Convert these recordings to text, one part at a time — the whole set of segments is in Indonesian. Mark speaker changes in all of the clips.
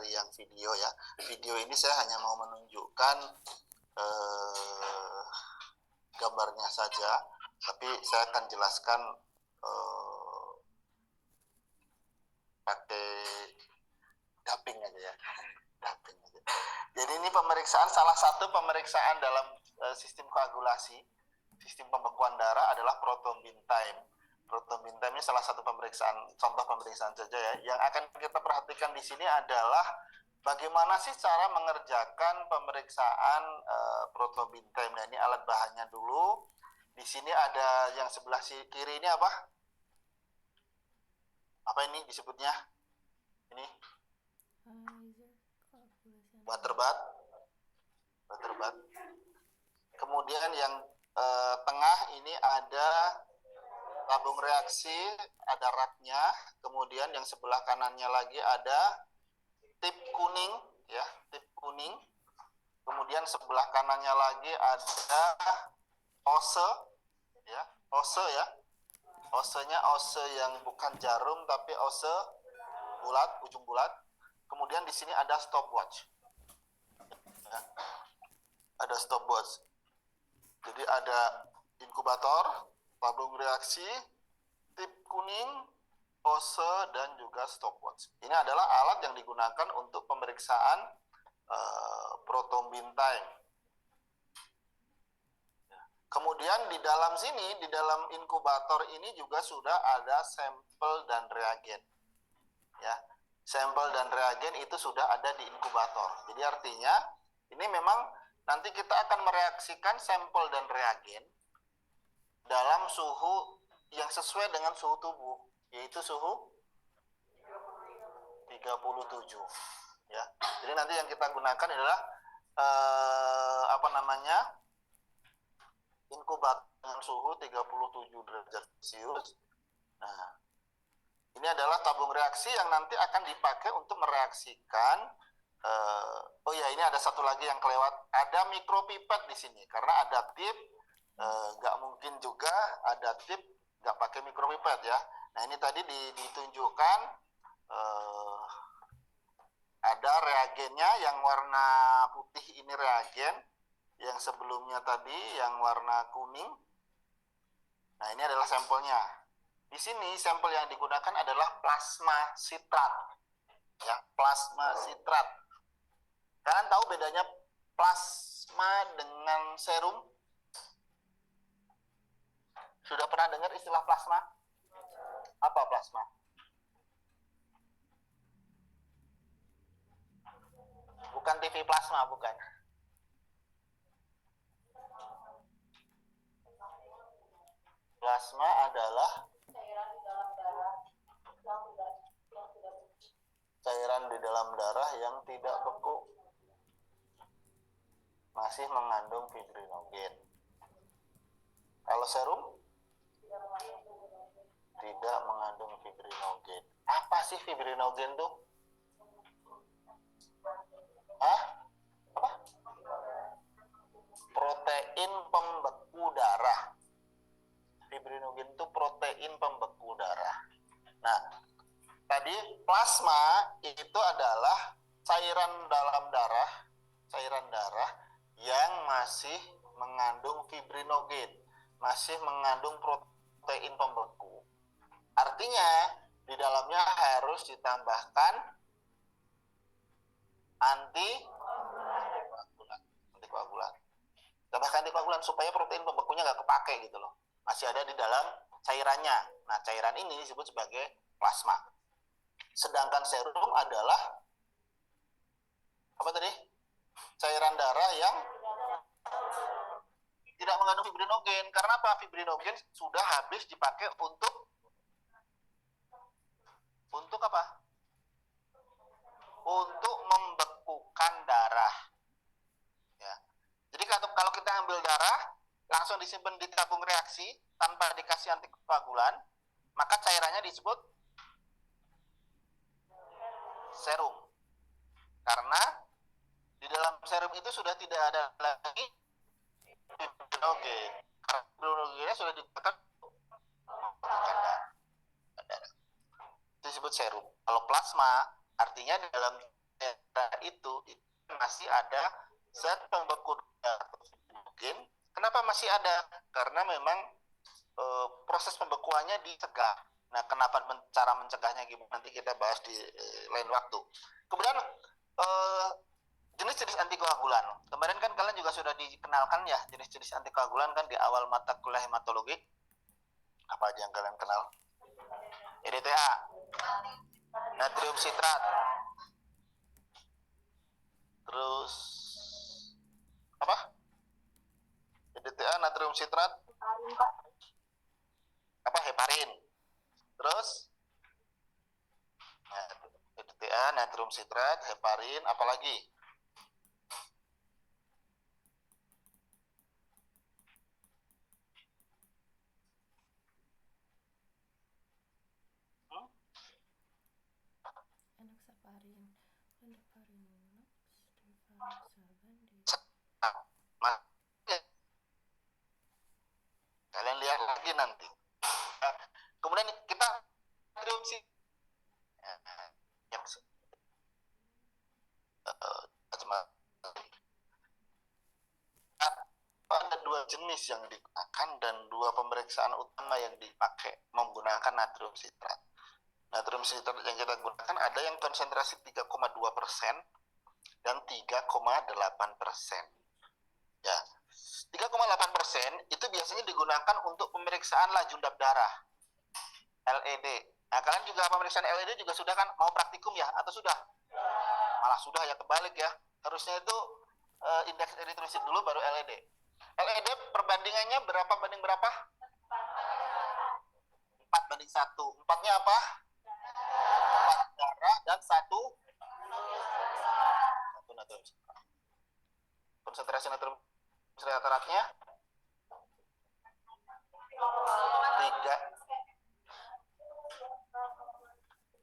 Speaker 1: dari yang video ya. Video ini saya hanya mau menunjukkan gambarnya saja, tapi saya akan jelaskan pakai dubbing aja ya. Dubbing aja. Jadi ini pemeriksaan, salah satu pemeriksaan dalam sistem koagulasi, sistem pembekuan darah adalah prothrombin time. Prothrombin time ini salah satu pemeriksaan, contoh pemeriksaan saja ya. Yang akan kita perhatikan di sini adalah bagaimana sih cara mengerjakan pemeriksaan prothrombin time. Nah, ini alat bahannya dulu. Di sini ada yang sebelah kiri ini apa? Apa ini disebutnya? Ini water bath. Kemudian yang tengah ini ada tabung reaksi, ada raknya. Kemudian yang sebelah kanannya lagi ada tip kuning, ya, tip kuning. Kemudian sebelah kanannya lagi ada ose, ya, ose ya. Osenya ose yang bukan jarum tapi ose bulat, ujung bulat. Kemudian di sini ada stopwatch. Ya. Ada stopwatch. Jadi ada inkubator, tabung reaksi, tip kuning, ose, dan juga stopwatch. Ini adalah alat yang digunakan untuk pemeriksaan prothrombin time. Kemudian di dalam sini, di dalam inkubator ini juga sudah ada sampel dan reagen. Ya, sampel dan reagen itu sudah ada di inkubator. Jadi artinya ini memang nanti kita akan mereaksikan sampel dan reagen dalam suhu yang sesuai dengan suhu tubuh, yaitu suhu 37. Ya. Jadi nanti yang kita gunakan adalah inkubator dengan suhu 37 derajat Celcius. Nah, ini adalah tabung reaksi yang nanti akan dipakai untuk mereaksikan. Oh ya, ini ada satu lagi yang kelewat. Ada mikropipet di sini karena ada tip. Nggak mungkin juga ada tip nggak pakai mikropipet ya. Nah, ini tadi ditunjukkan ada reagennya yang warna putih, ini reagen. Yang sebelumnya tadi yang warna kuning. Nah, ini adalah sampelnya. Di sini sampel yang digunakan adalah plasma sitrat. Ya, plasma sitrat. Kalian tahu bedanya plasma dengan serum? Sudah pernah dengar istilah plasma? Apa plasma? Bukan TV plasma, bukan. Plasma adalah cairan di dalam darah yang tidak beku, masih mengandung fibrinogen. Kalau serum tidak mengandung fibrinogen. Apa sih fibrinogen tuh? Apa? Protein pembeku darah. Fibrinogen itu protein pembeku darah. Nah, tadi plasma itu adalah cairan dalam darah, cairan darah yang masih mengandung fibrinogen, masih mengandung protein pembeku. Artinya di dalamnya harus ditambahkan antikoagulan. Tambahkan antikoagulan supaya protein pembekunya nggak kepake gitu loh. Masih ada di dalam cairannya. Nah, cairan ini disebut sebagai plasma. Sedangkan serum adalah apa tadi? Cairan darah yang tidak mengandung fibrinogen. Karena apa? Fibrinogen sudah habis dipakai untuk apa? Untuk membekukan darah. Ya. Jadi kalau kita ambil darah, langsung disimpan di tabung reaksi tanpa dikasih antikoagulan, maka cairannya disebut serum. Karena di dalam serum itu sudah tidak ada lagi fibrinogen. Karena fibrinogennya sudah digunakan membekukan darah. Itu disebut serum. Kalau plasma, artinya di dalam itu masih ada zat pembeku hidrogen. Kenapa masih ada? Karena memang proses pembekuannya dicegah. Nah, kenapa cara mencegahnya gimana nanti kita bahas di lain waktu. Kemudian jenis-jenis antikoagulan. Kemarin kan kalian juga sudah dikenalkan ya jenis-jenis antikoagulan kan di awal mata kuliah hematologi. Apa aja yang kalian kenal? EDTA, natrium sitrat, terus apa? EDTA, natrium sitrat, apa heparin, terus EDTA, natrium sitrat, heparin, apalagi? Kalian lihat lagi nanti. Kemudian kita natrium ada dua jenis yang digunakan dan dua pemeriksaan utama yang dipakai menggunakan natrium sitrat. Natrium sitrat yang kita gunakan ada yang konsentrasi 3,2% dan 3,8%. Ya, 3,8% itu biasanya digunakan untuk pemeriksaan laju darah, LED. Nah, kalian juga pemeriksaan LED juga sudah kan mau praktikum ya atau sudah? Malah sudah ya, kebalik ya. Harusnya itu indeks eritrosit dulu baru LED. LED perbandingannya berapa banding berapa? 4:1. 4-nya apa? 4 darah dan 1 natrium. Konsentrasi natrium sitratnya 3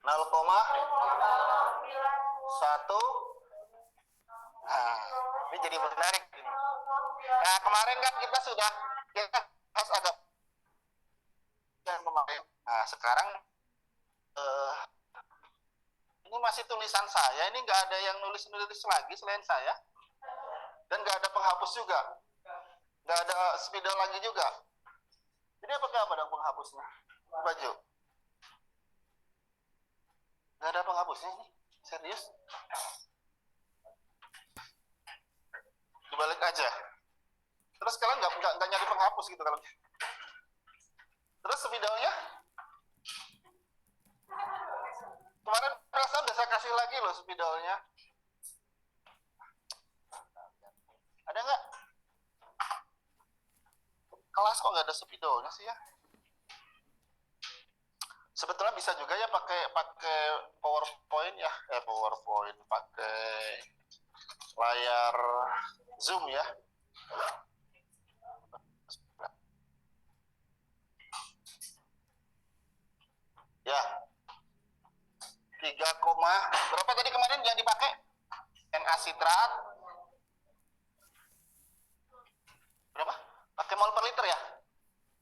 Speaker 1: 0,1. Nah, ini jadi menarik. Nah, kemarin kan kita harus agak kemarin. Nah, sekarang ini masih tulisan saya, ini nggak ada yang nulis lagi selain saya, dan nggak ada penghapus juga, nggak ada spidol lagi juga. Jadi apa dong penghapusnya? Baju nggak ada penghapusnya ini, serius? Dibalik aja. Terus kalian nggak nyari penghapus gitu kalau. Terus spidolnya? Kemarin perasaan udah saya kasih lagi loh spidolnya. Ada nggak? Kelas kok nggak ada spidolnya sih ya? Sebetulnya bisa juga ya pakai PowerPoint ya, PowerPoint pakai layar Zoom ya. Ya. 3, berapa tadi kemarin yang dipakai? Na sitrat. Berapa? Pakai mol per liter ya?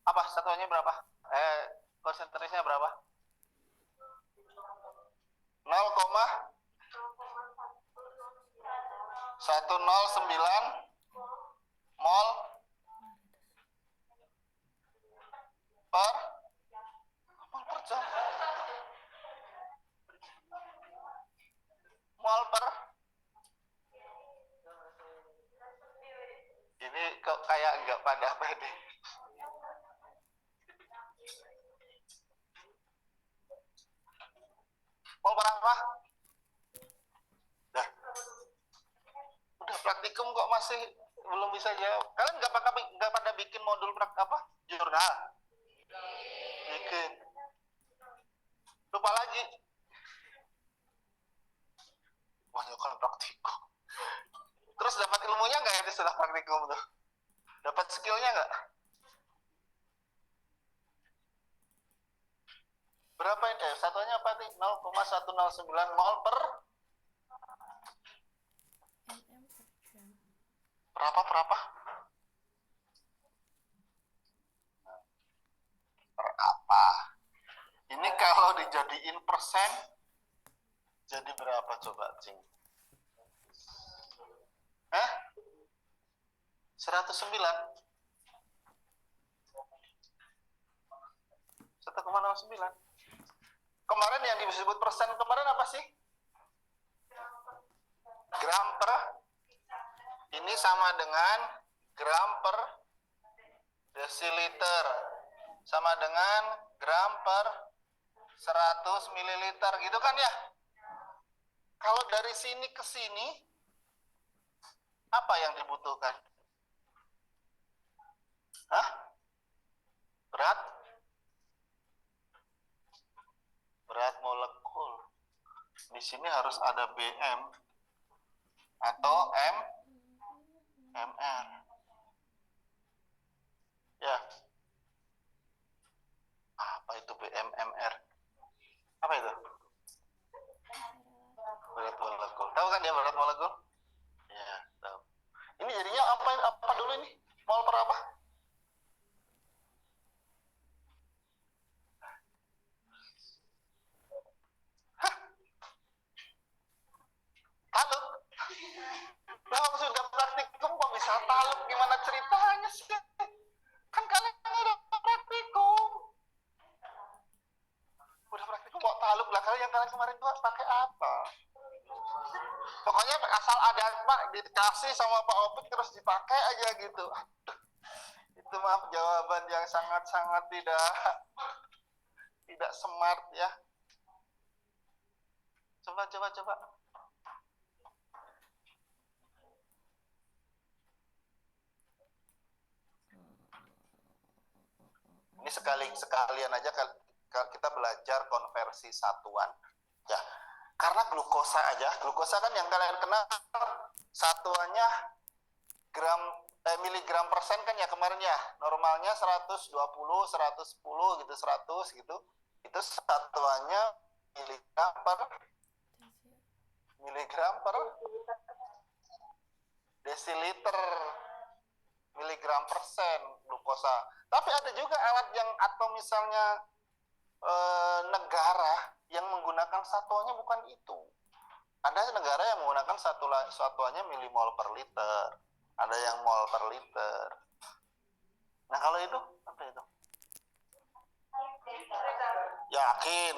Speaker 1: Apa satuannya berapa? Konsentrasinya berapa? 0,109 mol per jam. Mol per. Ini kok kayak nggak pada pede. Mol per apa? Dah. Udah praktikum kok masih belum bisa jawab. Kalian nggak pada bikin modul jurnal? Bikin. Lupa lagi. Banyak praktikum. Terus dapat ilmunya nggak ya setelah praktikum tuh? Dapat skillnya nggak? Berapa ini? Satunya apa nih? 0,109 mol per berapa? Per apa? Ini kalau dijadiin persen jadi berapa coba, Cing? Hah? 109? 1,09. Kemarin yang disebut persen kemarin apa sih? Gram per, ini sama dengan gram per desiliter, sama dengan gram per 100 mililiter gitu kan ya? Kalau dari sini ke sini, apa yang dibutuhkan? Hah? Berat molekul. Di sini harus ada BM atau MR. Ya. Apa itu BM-MR? Apa itu? Berat molekul. Tahu kan ya berat molekul? Ya, tahu. Ini jadinya apa dulu ini? Mol per apa? Hah? Taluk? Kalau sudah praktikum kok bisa taluk? Gimana ceritanya sih? Kan kalian udah praktikum. Udah praktikum kok taluk lah. Kalian yang kalian kemarin tuh pakai apa? Pokoknya asal ada Pak dikasih sama Pak Opik terus dipakai aja gitu. Itu maaf jawaban yang sangat-sangat tidak smart ya. Coba. Ini sekalian aja kita belajar konversi satuan. Ya, karena glukosa kan yang kalian kenal satuannya miligram persen kan ya kemarin ya. Normalnya 120, 110 gitu, 100 gitu. Itu satuannya miligram per desiliter, miligram persen glukosa. Tapi ada juga alat yang atau misalnya negara yang menggunakan satuannya bukan itu. Ada negara yang menggunakan satuannya milimol per liter, ada yang mol per liter. Nah kalau itu apa itu? Yakin?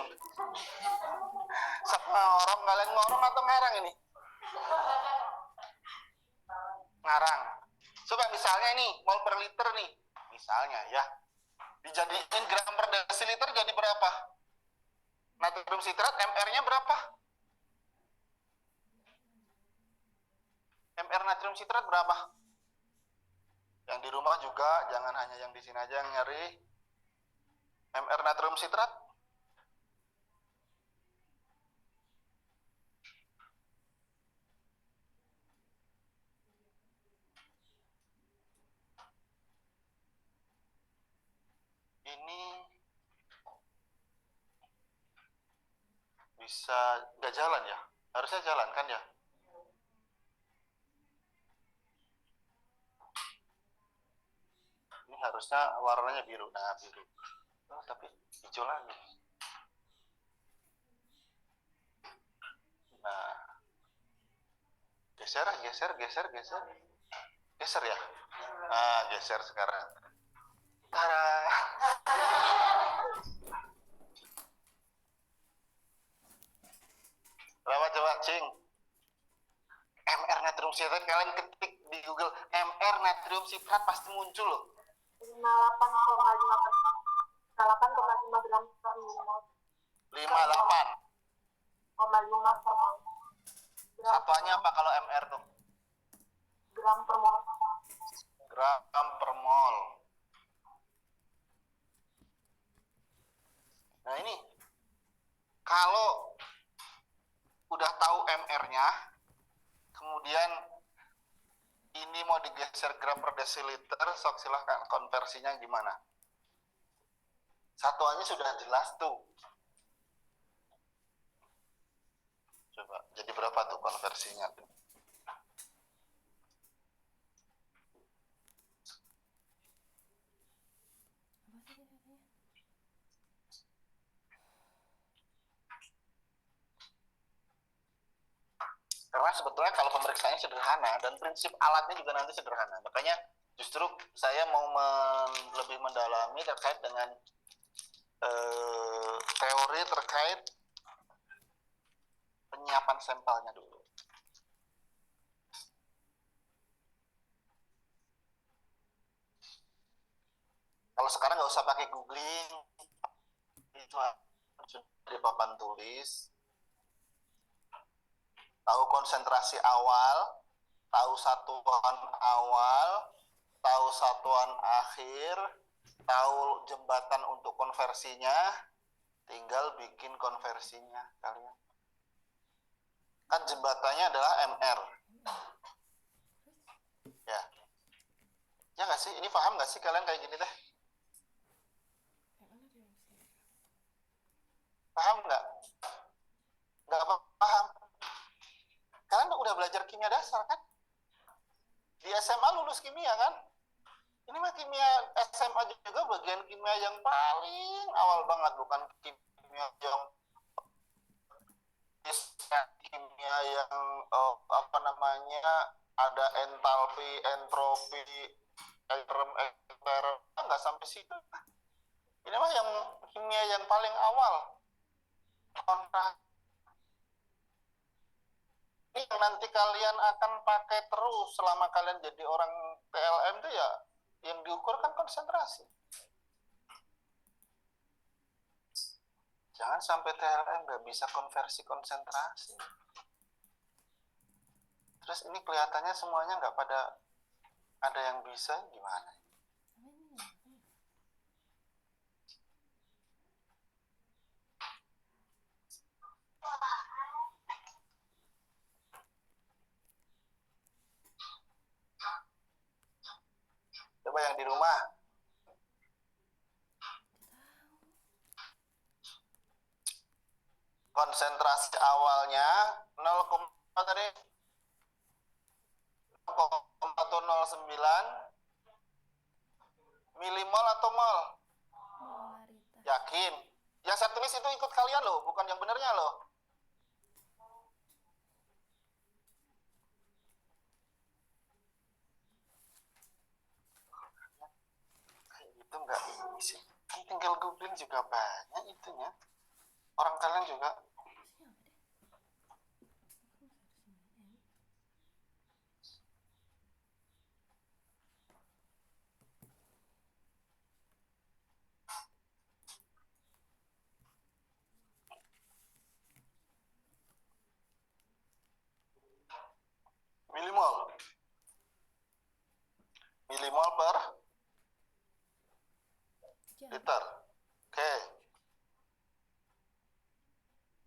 Speaker 1: Ngorong, kalian ngorong atau ngarang ini? Ngarang. Coba misalnya ini mol per liter nih, misalnya ya, dijadiin gram per desiliter jadi berapa? Natrium sitrat MR-nya berapa? MR natrium sitrat berapa? Yang di rumah juga, jangan hanya yang di sini aja yang nyari. MR natrium sitrat ini bisa nggak jalan ya? Harusnya jalan kan ya? Ini harusnya warnanya biru. Nah, biru. Oh, tapi hijau lagi. Nah. Geser ya. Nah, geser sekarang. Tada. Berapa coba, Cing? MR natrium sitrat, kalian ketik di Google MR natrium sitrat pasti muncul loh.
Speaker 2: 58,5 gram per mol.
Speaker 1: 58,5 per mol. Satuannya apa kalau MR tuh?
Speaker 2: Gram per mol.
Speaker 1: Gram per mol. Nah ini, kalau udah tahu MR-nya, kemudian ini mau digeser gram per desiliter, sok silahkan konversinya gimana? Satuannya sudah jelas tuh. Coba, jadi berapa tuh konversinya tuh? Karena Karena sebetulnya kalau pemeriksaannya sederhana dan prinsip alatnya juga nanti sederhana. Makanya justru saya mau lebih mendalami terkait dengan teori terkait penyiapan sampelnya dulu. Kalau sekarang nggak usah pakai googling, itu sudah di papan tulis. Tahu konsentrasi awal, tahu satuan awal, tahu satuan akhir, tahu jembatan untuk konversinya, tinggal bikin konversinya kalian. Kan jembatannya adalah MR. Ya. Ya nggak sih? Ini paham nggak sih kalian kayak gini teh? Paham nggak? Nggak paham. Kalian udah belajar kimia dasar kan? Di SMA lulus kimia kan? Ini mah kimia SMA juga bagian kimia yang paling awal banget, bukan kimia yang kimia yang apa namanya ada entalpi, entropi, eksterem, nggak sampai situ. Ini mah yang kimia yang paling awal. Ini yang nanti kalian akan pakai terus selama kalian jadi orang TLM itu ya, yang diukur kan konsentrasi. Jangan sampai TLM nggak bisa konversi konsentrasi. Terus ini kelihatannya semuanya nggak pada ada yang bisa, gimana? Coba yang di rumah. Konsentrasi awalnya 0, tadi 0,109 milimol atau mol? Yakin? Yang saya tulis itu ikut kalian loh, bukan yang benernya loh. Itu enggak ini sih. Kan tinggal googling juga banyak itunya. Orang kalian juga. Milimol. Milimol per liter. Oke.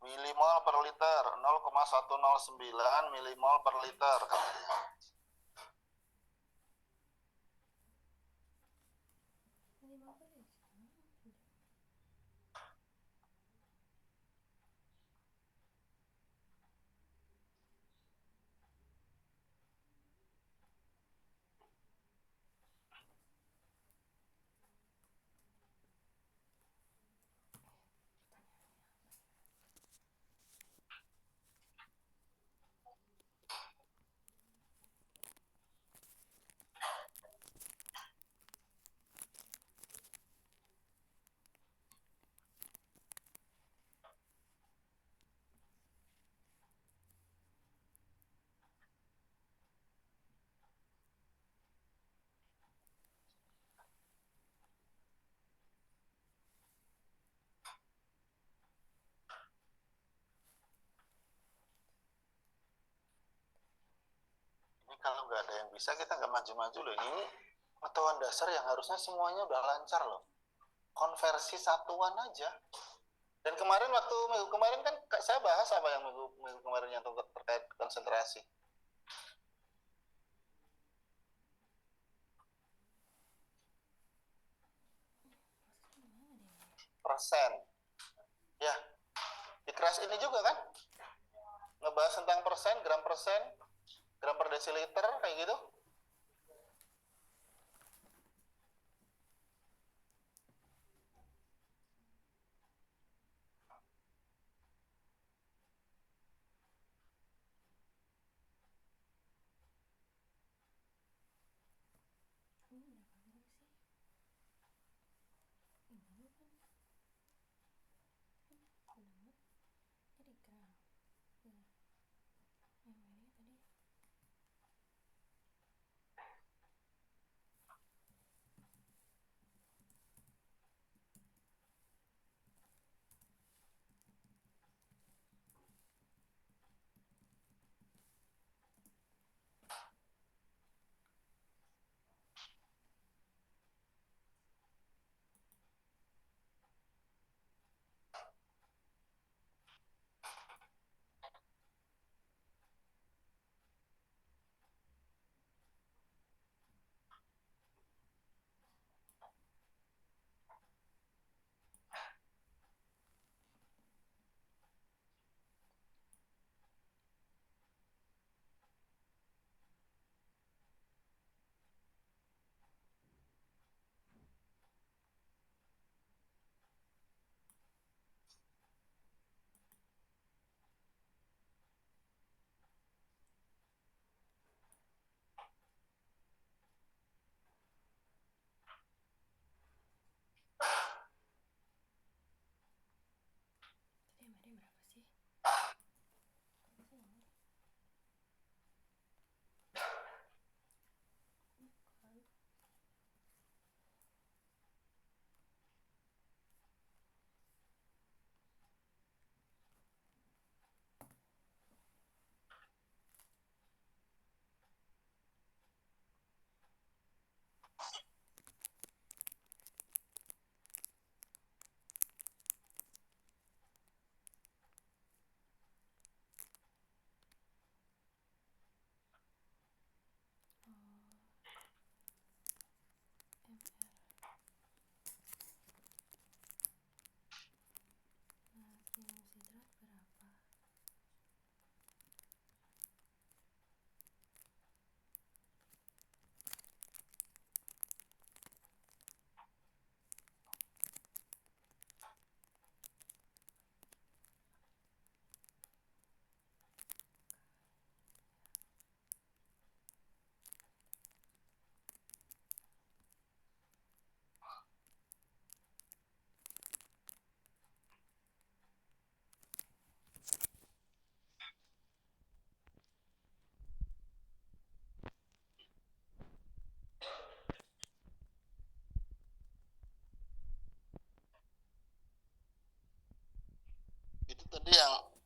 Speaker 1: Milimol per liter 0,109 milimol per liter katanya. Kalau nggak ada yang bisa, kita nggak maju-maju loh. Ini pengetahuan dasar yang harusnya semuanya udah lancar loh. Konversi satuan aja. Dan kemarin waktu minggu kemarin kan saya bahas apa yang minggu kemarin yang terkait konsentrasi. Persen. Ya, di kelas ini juga kan ngebahas tentang persen, gram per desiliter kayak gitu.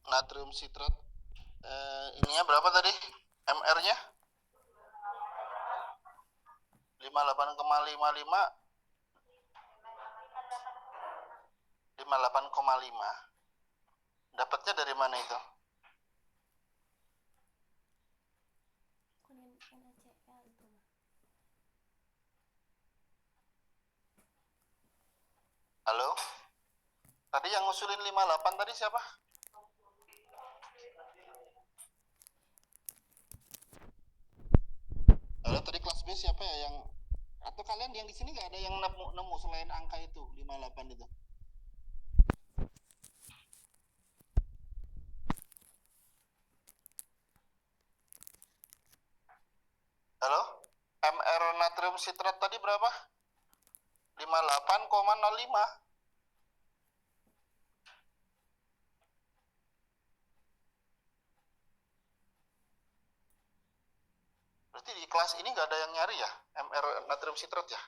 Speaker 1: natrium sitrat ininya berapa tadi? MR-nya 58,55 58,5. Dapatnya dari mana itu? Halo? Tadi yang ngusulin 58 tadi siapa? Halo, tadi kelas B siapa ya yang, atau kalian yang di sini nggak ada yang nemu selain angka itu 58 itu? Halo? MR natrium sitrat tadi berapa? 58,05. Berarti di kelas ini nggak ada yang nyari ya MR natrium sitrat ya?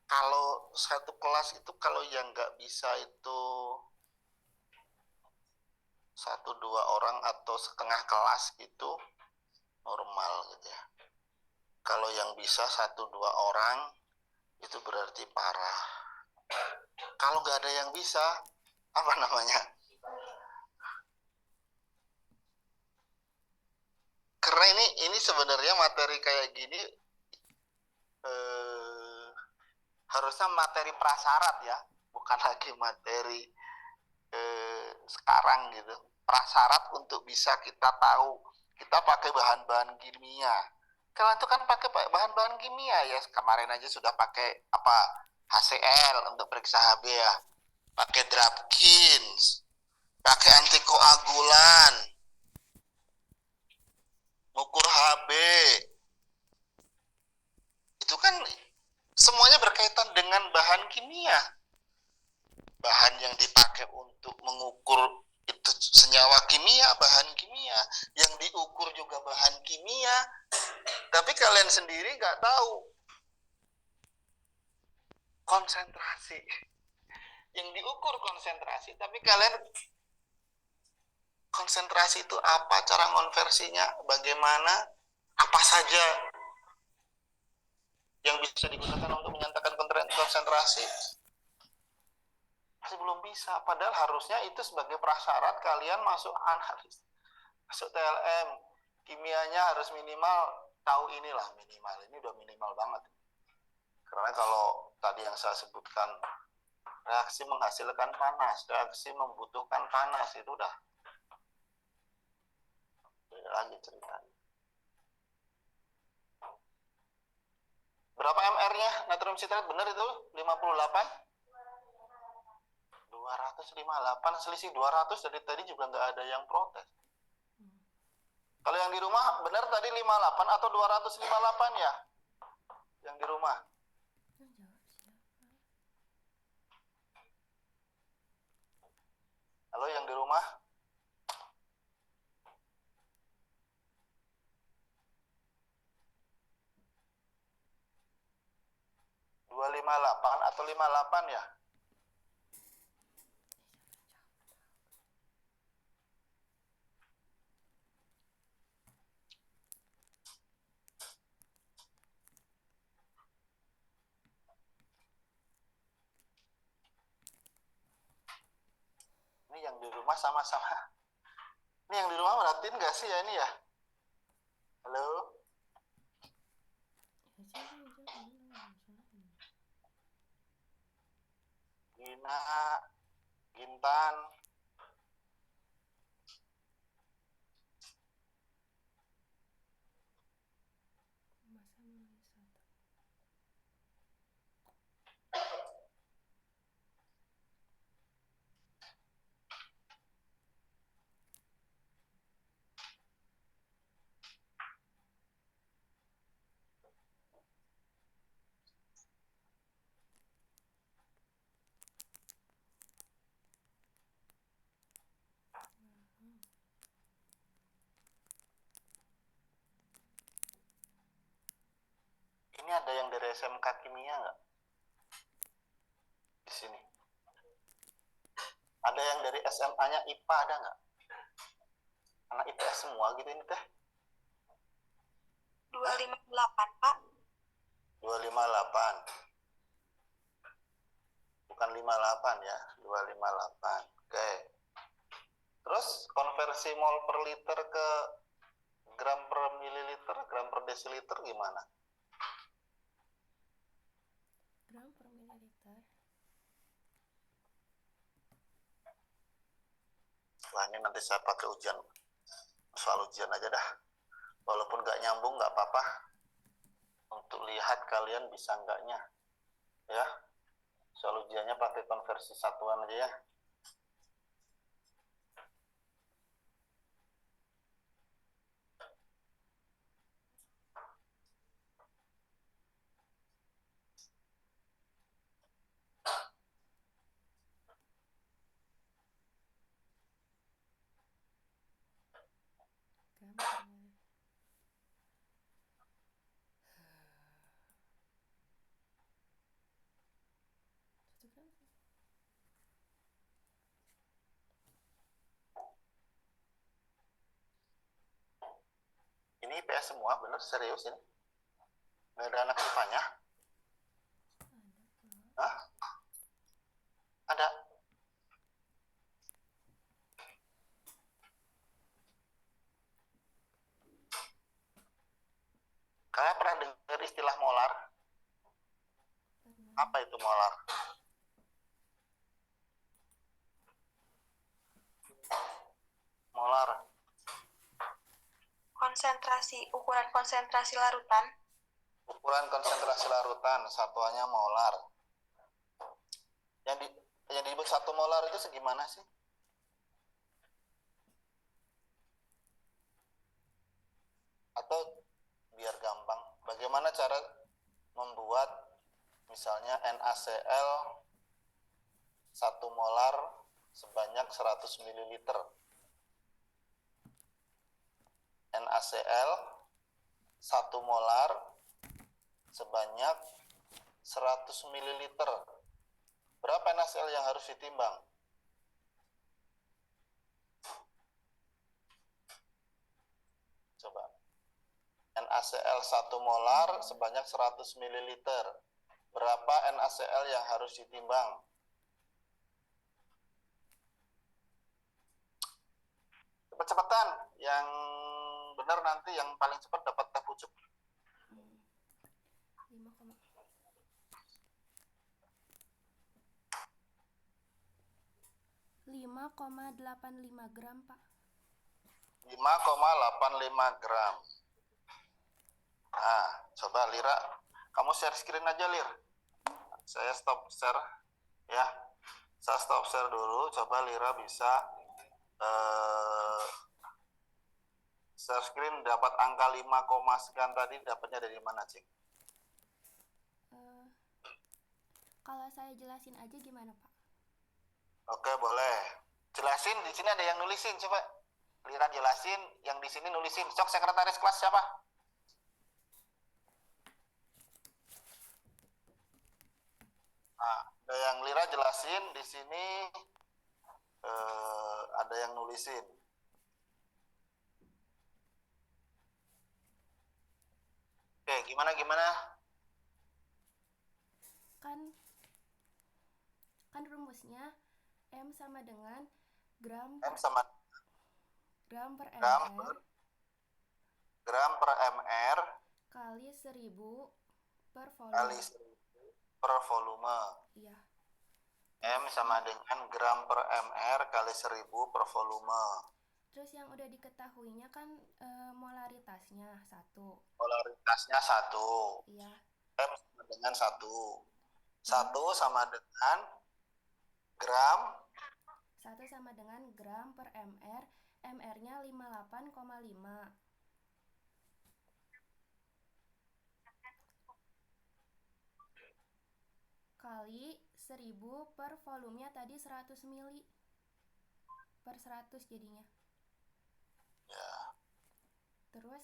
Speaker 1: Kalau satu kelas itu kalau yang nggak bisa itu 1-2 orang atau setengah kelas itu normal gitu ya. Kalau yang bisa 1-2 orang itu berarti parah. Kalau nggak ada yang bisa, apa namanya? Karena ini sebenarnya materi kayak gini harusnya materi prasyarat ya, bukan lagi materi sekarang gitu. Prasyarat untuk bisa kita tahu kita pakai bahan-bahan kimia. Kalian itu kan pakai bahan-bahan kimia ya. Kemarin aja sudah pakai apa, HCl untuk periksa HB ya. Pakai Drapkins, pakai antikoagulan, ukur HB. Itu kan semuanya berkaitan dengan bahan kimia. Bahan yang dipakai untuk mengukur itu senyawa kimia, bahan kimia. Yang diukur juga bahan kimia. Tapi kalian sendiri nggak tahu konsentrasi. Yang diukur konsentrasi, tapi kalian konsentrasi itu apa, cara konversinya, bagaimana, apa saja yang bisa digunakan untuk menyatakan konsentrasi, masih belum bisa. Padahal harusnya itu sebagai prasyarat kalian masuk analis, masuk TLM, kimianya harus minimal tahu inilah, minimal ini udah minimal banget. Karena kalau tadi yang saya sebutkan reaksi menghasilkan panas, reaksi membutuhkan panas, itu udah beda lagi ceritanya. Berapa MR-nya natrium sitrat benar itu? 58? 258, selisih 200 dari tadi juga nggak ada yang protes. Kalau yang di rumah benar tadi 58 atau 258 ya? Yang di rumah. Halo yang di rumah? atau 58 ya? Ini yang di rumah sama-sama. Ini yang di rumah merhatiin nggak sih ya ini ya? Halo? Gina, Gintan. ada yang dari SMK Kimia nggak? Di sini. Ada yang dari SMA-nya IPA ada nggak? Anak IPS semua gitu ini teh.
Speaker 2: 258, Pak.
Speaker 1: 258. Bukan 58 ya, 258. Oke. Terus konversi mol per liter ke gram per mililiter, gram per desiliter gimana?
Speaker 3: Gram per mililiter.
Speaker 1: Wah, ini nanti saya pakai ujian, soal ujian aja dah. Walaupun nggak nyambung nggak apa-apa. Untuk lihat kalian bisa enggaknya, ya. Soal ujiannya pakai konversi satuan aja ya.
Speaker 3: Gram per mililiter. Satu gram.
Speaker 1: Ini IPS semua, bener serius ini? Nggak ada anak IPA-nya?
Speaker 3: Ada, Pak.
Speaker 1: Hah? Ada. Kalian pernah dengar istilah molar?
Speaker 3: Pernah.
Speaker 1: Apa itu molar? Molar.
Speaker 2: Ukuran konsentrasi larutan.
Speaker 1: Ukuran konsentrasi larutan, satuannya molar. Yang disebut 1 molar itu segimana sih? Atau biar gampang, bagaimana cara membuat misalnya NaCl 1 molar sebanyak 100 ml. NaCl 1 molar sebanyak 100 ml. Berapa NaCl yang harus ditimbang? Coba. NaCl 1 molar sebanyak 100 ml. Berapa NaCl yang harus ditimbang? Cepet-cepetan. Yang benar nanti yang paling cepat dapat teh pucuk.
Speaker 3: 5,85 gram, Pak.
Speaker 1: 5,85 gram. Nah, coba Lira, kamu share screen aja, Lir. Saya stop share, ya. Saya stop share dulu. Coba Lira bisa share screen, dapat angka 5, sekian tadi, dapatnya dari mana, Cik?
Speaker 3: Kalau saya jelasin aja gimana, Pak?
Speaker 1: Oke, boleh. Jelasin, di sini ada yang nulisin, coba. Lira jelasin, yang di sini nulisin. Sok, sekretaris kelas siapa? Nah, ada yang Lira jelasin, di sini ada yang nulisin. Oke, gimana?
Speaker 3: Kan rumusnya M sama dengan gram
Speaker 1: M sama
Speaker 3: gram per
Speaker 1: gram
Speaker 3: ml
Speaker 1: gram per mr
Speaker 3: kali 1000 per volume.
Speaker 1: kali 1000 per volume.
Speaker 3: Iya.
Speaker 1: M sama dengan gram per mr kali 1000 per volume.
Speaker 3: Terus yang udah diketahuinya kan molaritasnya 1.
Speaker 1: Polaritasnya 1.
Speaker 3: Iya.
Speaker 1: M sama dengan 1. 1 sama dengan gram.
Speaker 3: 1 sama dengan gram per mr. MR-nya 58,5. Kali 1000 per volumenya tadi 100 mili per 100 jadinya.
Speaker 1: Ya.
Speaker 3: Terus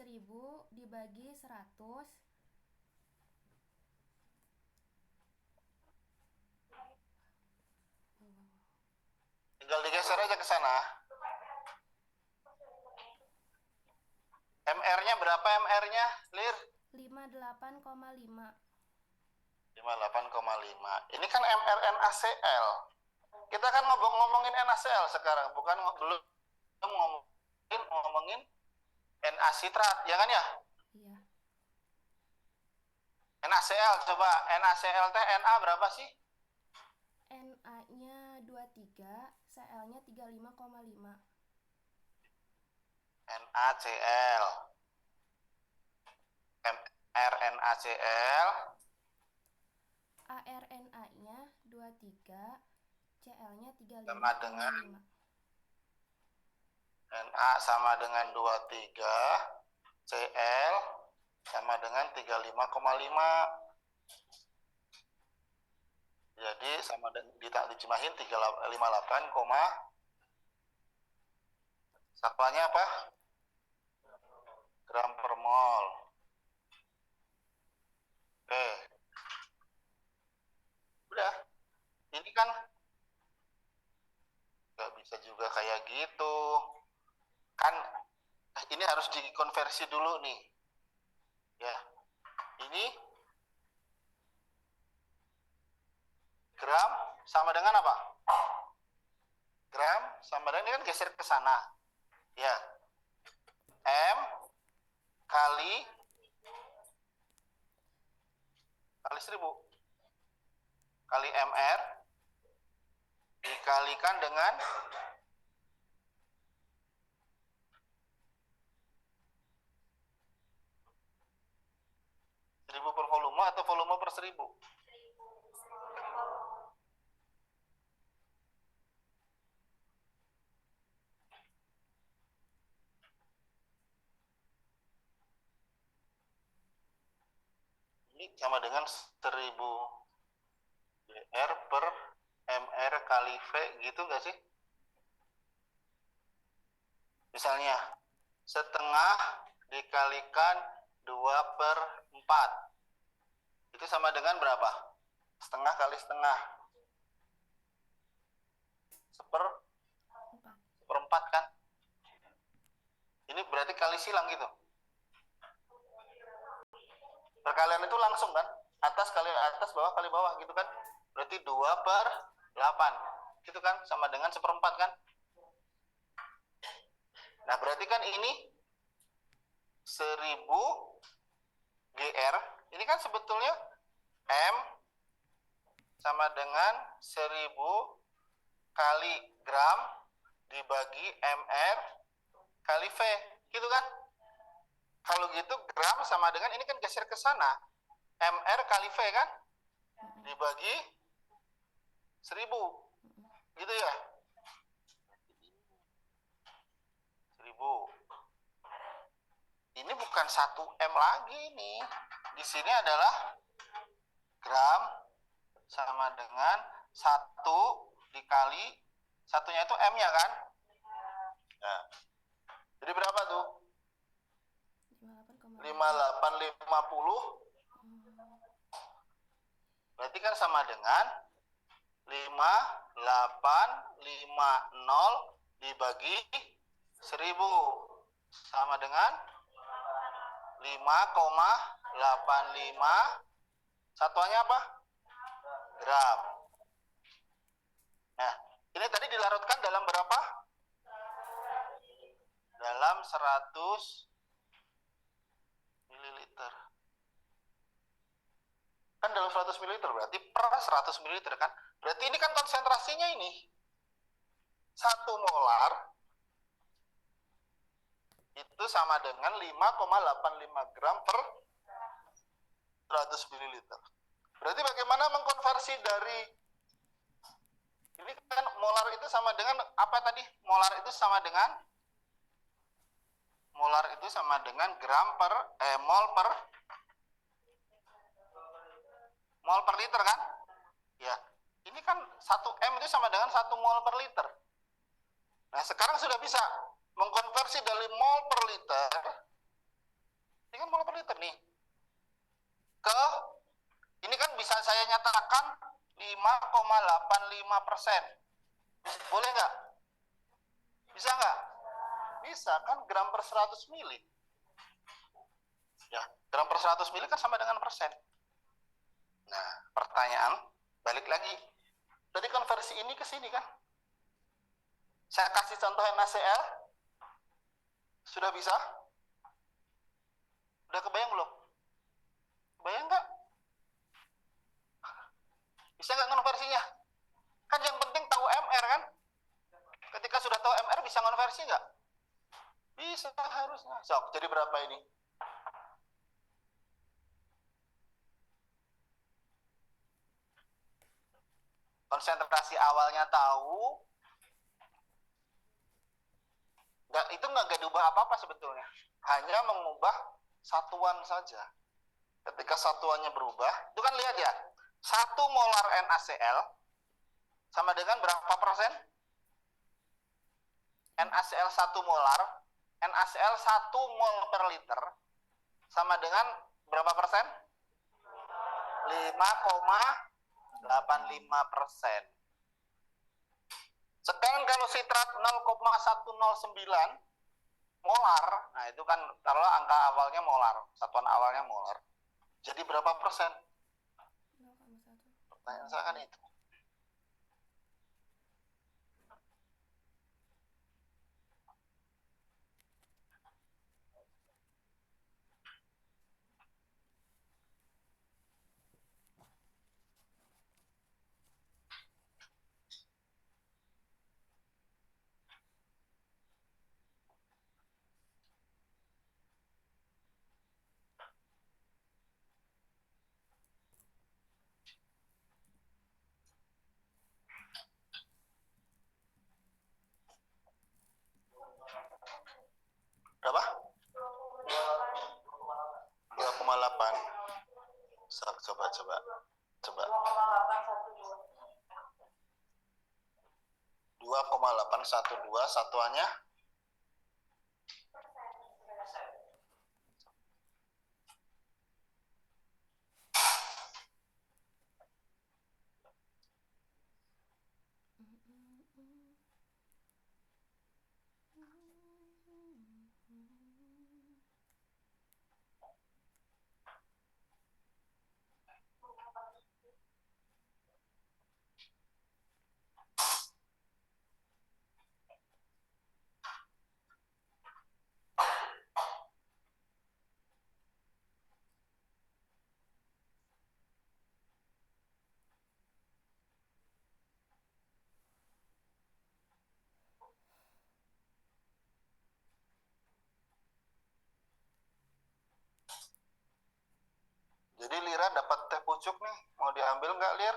Speaker 3: 1000 dibagi 100.
Speaker 1: Tinggal digeser aja ke sana. MR-nya berapa MR-nya, Lir?
Speaker 3: 58,5.
Speaker 1: 58,5. Ini kan MR NaCl. Kita kan ngomongin NaCl sekarang, bukan belum ngomongin Na-citrat, ya kan ya?
Speaker 3: Iya.
Speaker 1: NaCl, coba NaCl teh Na berapa sih?
Speaker 3: Na-nya 23, Cl-nya 35,5.
Speaker 1: NaCl. RNaCl
Speaker 3: ARNA-nya 23, Cl-nya
Speaker 1: sama dengan
Speaker 3: 35,5.
Speaker 1: Na sama dengan 23, Cl sama dengan 35,5. Jadi sama dengan dijemahin 358, satuannya apa? Gram per mol. Oke. Udah. Ini kan nggak bisa juga kayak gitu. Kan ini harus dikonversi dulu nih. Ya. Ini gram sama dengan apa? Gram sama dengan, ini kan geser ke sana. Ya. M kali 1000 kali MR dikalikan dengan per volume atau volume per 1000? Ini sama dengan 1000 GR per MR kali V, gitu nggak sih? Misalnya, setengah dikalikan 2/4. Itu sama dengan berapa? Setengah kali setengah. Seperempat kan? Ini berarti kali silang gitu. Perkalian itu langsung kan? Atas kali atas, bawah kali bawah gitu kan? Berarti 2/8. Gitu kan? Sama dengan 1/4 kan? Nah, berarti kan ini 1000 GR. Ini kan sebetulnya M sama dengan 1000 kali gram dibagi MR kali V. Gitu kan? Kalau gitu gram sama dengan, ini kan geser ke sana, MR kali V kan, dibagi 1000, gitu ya, 1000. Ini bukan 1M lagi nih, di sini adalah gram sama dengan 1 dikali, satunya itu M-nya kan. Nah, jadi berapa tuh? 5850. Berarti kan sama dengan 5850 dibagi 1000 sama dengan 5,85. Satuannya apa? Gram. Nah, ini tadi dilarutkan dalam berapa? Dalam 100 mililiter. Kan dalam 100 mililiter berarti per 100 mililiter kan? Berarti ini kan konsentrasinya ini 1 molar itu sama dengan 5,85 gram per 100 mililiter. Berarti bagaimana mengkonversi dari ini kan molar itu sama dengan apa tadi? Molar itu sama dengan gram per mol per liter kan? Ya. Ini kan 1 M itu sama dengan 1 mol per liter. Nah, sekarang sudah bisa mengkonversi dari mol per liter Ini kan mol per liter nih. Ini kan bisa saya nyatakan 5,85%. Boleh nggak? Bisa nggak? Bisa kan, gram per 100 mili. Ya, gram per 100 mili kan sama dengan persen. Nah, pertanyaan, balik lagi. Tadi konversi ini ke sini kan? Saya kasih contoh NaCl. Sudah bisa? Udah kebayang belum? Kebayang nggak? Bisa nggak konversinya? Kan yang penting tahu MR kan? Ketika sudah tahu MR bisa konversi nggak? Bisa harusnya. Sok, jadi berapa ini? Konsentrasi awalnya tahu. Itu nggak diubah apa-apa sebetulnya. Hanya mengubah satuan saja. Ketika satuannya berubah, itu kan lihat ya. 1 molar NaCl sama dengan berapa persen? NaCl 1 molar, NaCl 1 mol per liter sama dengan berapa persen? 5,85%. Sekarang kalau sitrat 0,109 molar, nah itu kan kalau angka awalnya molar, satuan awalnya molar. Jadi berapa persen?
Speaker 3: 0,1.
Speaker 1: Pertanyaan saya kan itu. Berapa? 2,8. Coba. 2,812 satuannya jadi Lira dapat teh pucuk nih. Mau diambil nggak, Lir?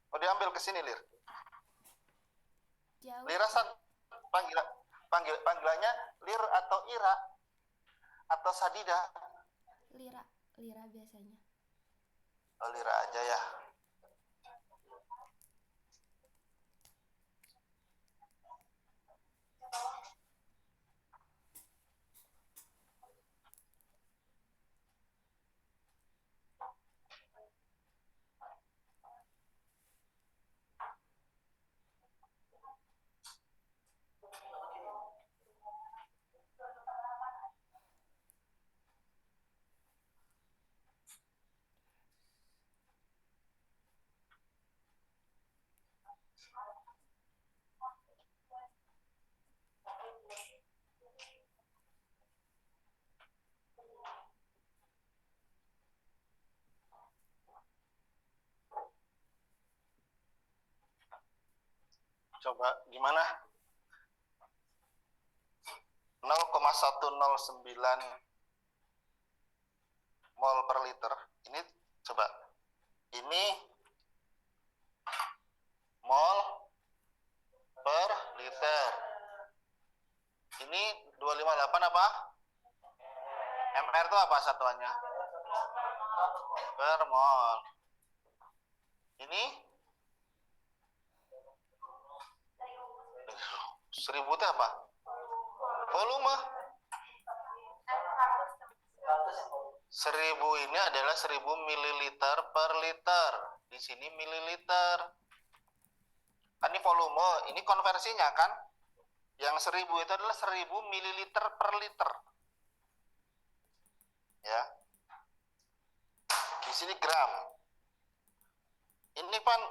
Speaker 1: Mau diambil ke sini, Lir?
Speaker 3: Jauh.
Speaker 1: Lira panggilannya Lir atau Ira atau Sadida?
Speaker 3: Lira biasanya.
Speaker 1: Oh, Lira aja ya. Coba gimana? 0,109 mol per liter. Ini coba. Ini mol per liter. Ini 258 apa? MR itu apa satuannya? Per mol. Ini 1000 itu apa? Volume. 1000 ini adalah 1000 mililiter per liter. Di sini mililiter. Kan ini volume, ini konversinya kan? Yang 1000 itu adalah 1000 mililiter per liter. Ya. Di sini gram. Ini kan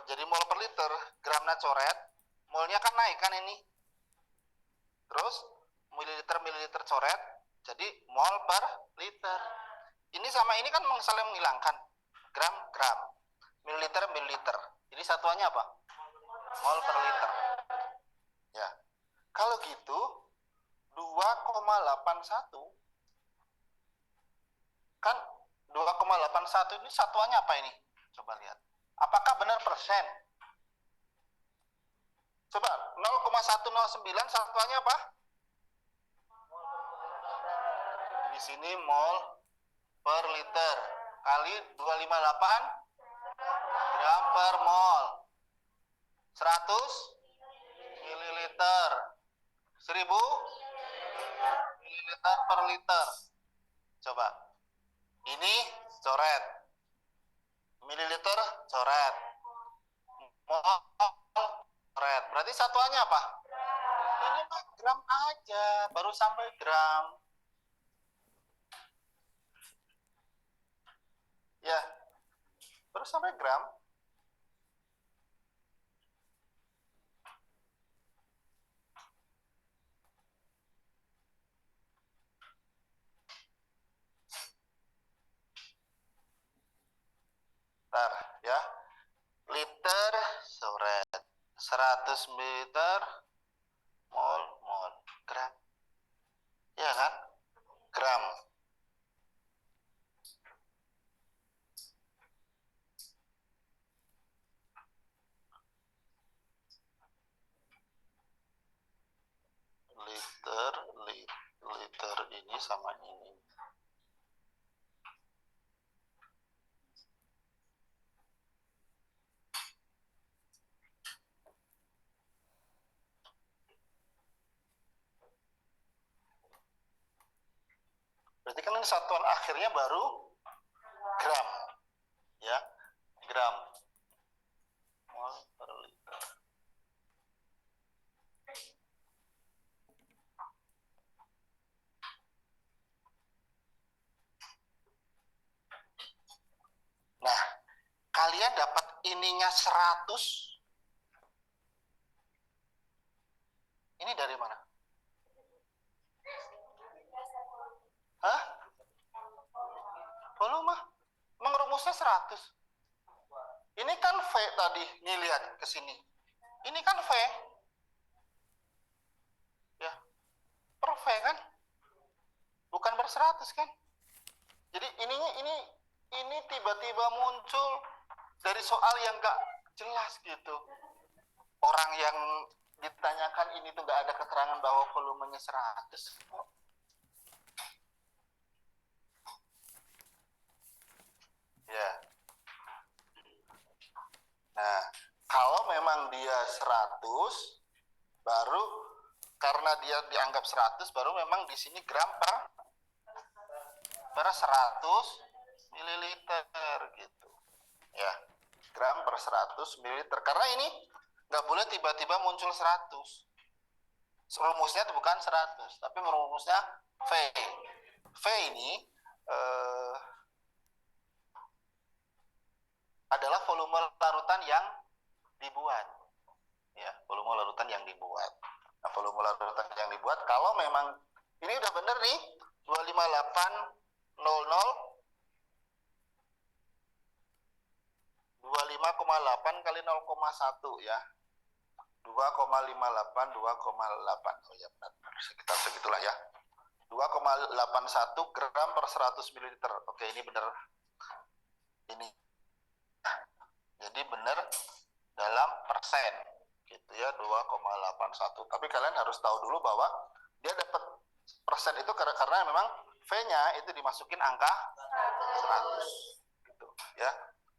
Speaker 1: jadi mol per liter, gramnya coret, molnya kan naik kan ini. Terus mililiter coret, jadi mol per liter. Ini sama ini kan saling menghilangkan. Gram, gram. Mililiter. Jadi satuannya apa? Mol per liter. Ya. Kalau gitu 2,81 kan 2,81 ini satuannya apa ini? Coba lihat. Apakah benar persen? Coba 0,109 satuannya apa? Di sini mol per liter kali 258 gram per mol. 100 mililiter. 1000 mililiter per liter. Coba. Ini coret. Mililiter coret. Mol coret. Berarti satuannya apa? Ini mah gram aja, baru sampai gram. Ya. Baru sampai gram. Bentar, ya. Liter coret. 100 mililiter mol gram. Ya kan? Gram. Liter ini sama ini. Berarti kan ini satuan akhirnya baru gram. Ya, gram. Mol per liter. Nah, kalian dapat ininya 100. Ini dari mana? Hah? Volume? Emang rumusnya 100? Ini kan V tadi. Nih lihat ke sini. Ini kan V. Ya. Per V kan? Bukan per 100 kan? Jadi ini tiba-tiba muncul dari soal yang gak jelas gitu. Orang yang ditanyakan ini tuh gak ada keterangan bahwa volumenya 100. Ya. Nah, kalau memang dia 100, baru karena dia dianggap 100, baru memang di sini gram per 100 mililiter gitu. Ya, gram per 100 mililiter. Karena ini nggak boleh tiba-tiba muncul 100. Rumusnya itu bukan 100, tapi rumusnya V. V ini adalah volume larutan yang dibuat. Ya, volume larutan yang dibuat. Nah, volume larutan yang dibuat, kalau memang ini udah bener nih, 25800 25,8 kali 0,1 ya. 2,58 2,8. Oh ya benar, sekitar segitulah ya. 2,81 gram per 100 ml. Oke, ini benar. Ini. Jadi benar dalam persen gitu ya, 2,81. Tapi kalian harus tahu dulu bahwa dia dapat persen itu karena memang V-nya itu dimasukin angka 100 gitu ya.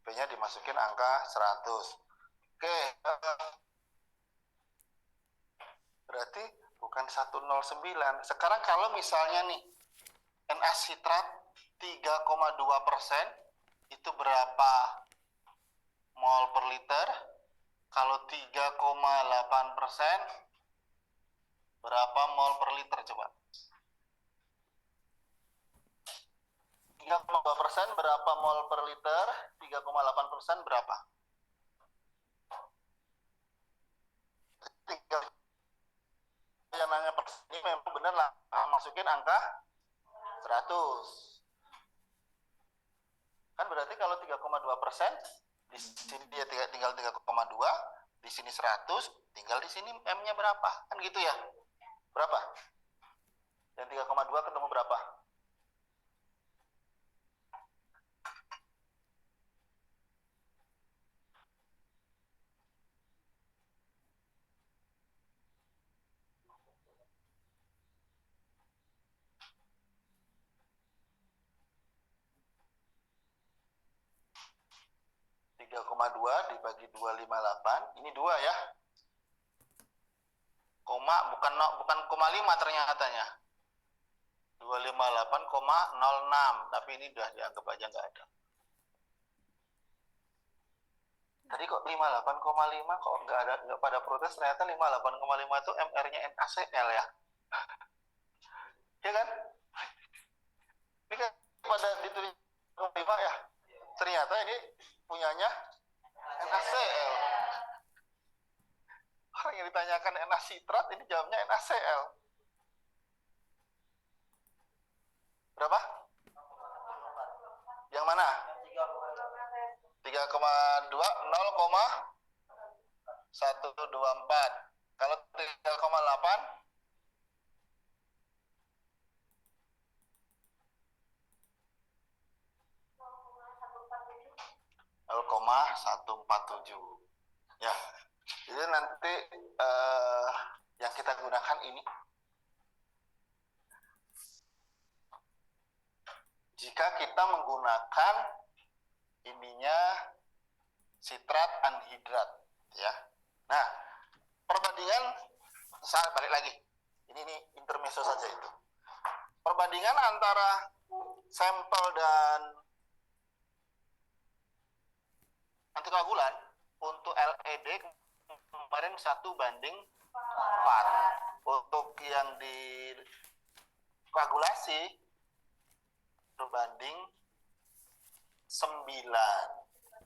Speaker 1: V-nya dimasukin angka 100. Oke. berarti bukan 109. Sekarang kalau misalnya nih Na sitrat 3,2% itu berapa mol per liter? Kalau 3,8% berapa mol per liter coba? 3,2% berapa mol per liter? 3,8% berapa? 3 yang nanya persen ini memang benar lah, masukin angka 100. Kan berarti kalau 3,2%, di sini dia tinggal 3,2, di sini 100, tinggal di sini M-nya berapa? Kan gitu ya? Berapa? Yang 3,2 ketemu berapa? Tiga koma dua dibagi 258, ini 2 ya. Koma bukan koma 5 ternyatanya. 258,06, tapi ini udah dianggap aja nggak ada. Tadi kok 58,5 kok nggak pada protes, ternyata 58,5 itu MR-nya NaCl ya. Ya kan? Ini kan pada ditulis 5 ya. Ternyata ini punyanya NaCl. Orang yang ditanyakan Na sitrat, ini jawabnya NaCl. Berapa? Yang mana? 3,2, 0,124. Kalau 3,8? 0,147. Ya, jadi nanti yang kita gunakan ini, jika kita menggunakan ininya sitrat anhidrat, ya. Nah, perbandingan, saya balik lagi. Ini intermezzo saja itu. Perbandingan antara sampel dan antikoagulan untuk LED kemarin 1:4. Untuk yang di koagulasi berbanding 9,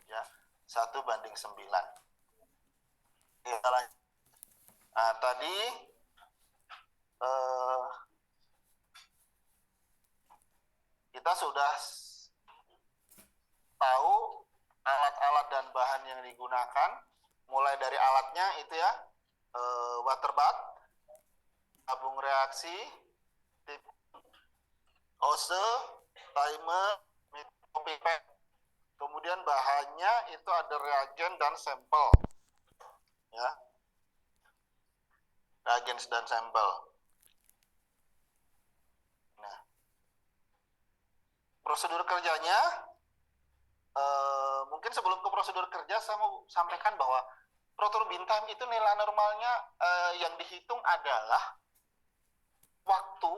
Speaker 1: ya, 1:9. Nah, tadi kita sudah tahu alat-alat dan bahan yang digunakan, mulai dari alatnya itu ya, water bath, tabung reaksi, ose, timer, mikropipet. Kemudian bahannya itu ada reagen dan sampel, ya, reagen dan sampel. Nah, prosedur kerjanya, mungkin sebelum ke prosedur kerja saya mau sampaikan bahwa proturbin time itu nilai normalnya yang dihitung adalah waktu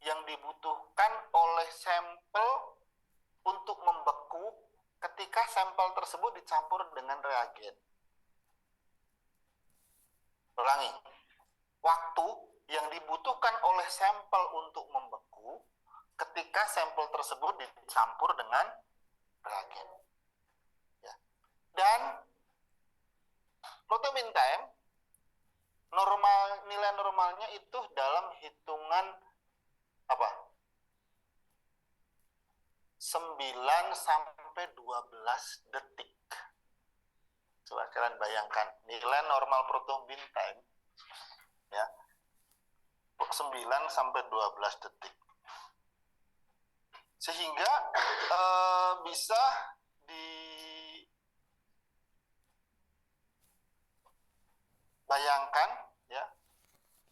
Speaker 1: yang dibutuhkan oleh sampel untuk membeku ketika sampel tersebut dicampur dengan reagen. Ulangi, waktu yang dibutuhkan oleh sampel untuk membeku ketika sampel tersebut dicampur dengan reagen. Ya. Dan proturbin time nilai normalnya itu dalam hitungan apa? 9 sampai 12 detik. Coba kalian bayangkan nilai normal proturbin time, ya, 9 sampai 12 detik. Sehingga bisa dibayangkan, ya,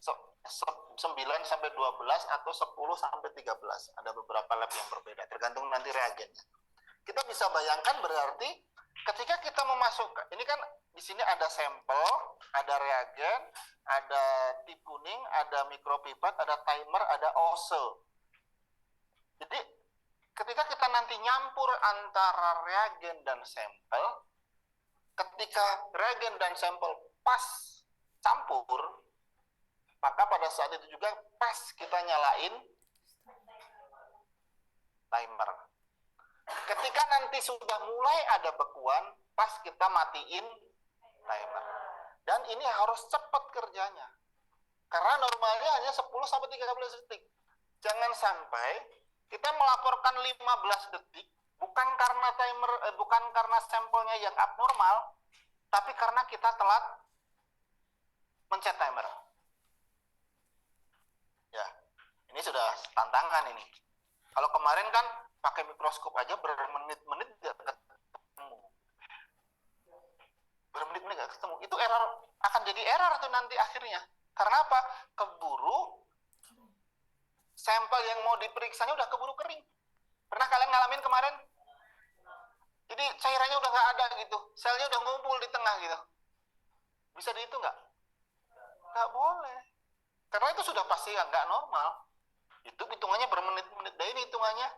Speaker 1: 9 sampai 12 atau 10 sampai 13. Ada beberapa lab yang berbeda, tergantung nanti reagennya. Kita bisa bayangkan berarti ketika kita memasukkan, ini kan di sini ada sampel, ada reagen, ada tip kuning, ada mikropipet, ada timer, ada OSE. Jadi ketika kita nanti nyampur antara reagen dan sampel, ketika reagen dan sampel pas campur, maka pada saat itu juga pas kita nyalain timer. Ketika nanti sudah mulai ada bekuan, pas kita matiin timer. Dan ini harus cepat kerjanya. Karena normalnya hanya 10-13 detik. Jangan sampai kita melaporkan 15 detik bukan karena bukan karena sampelnya yang abnormal, tapi karena kita telat mencet timer. Ya, ini sudah tantangan ini. Kalau kemarin kan pakai mikroskop aja bermenit-menit nggak ketemu. Bermenit-menit nggak ketemu. Itu error, akan jadi error tuh nanti akhirnya. Karena apa? Keburu sampel yang mau diperiksanya udah keburu kering. Pernah kalian ngalamin kemarin? Jadi cairannya udah nggak ada gitu, selnya udah ngumpul di tengah gitu. Bisa dihitung nggak? Nggak boleh. Karena itu sudah pasti nggak normal. Itu hitungannya bermenit-menit. Dan ini hitungannya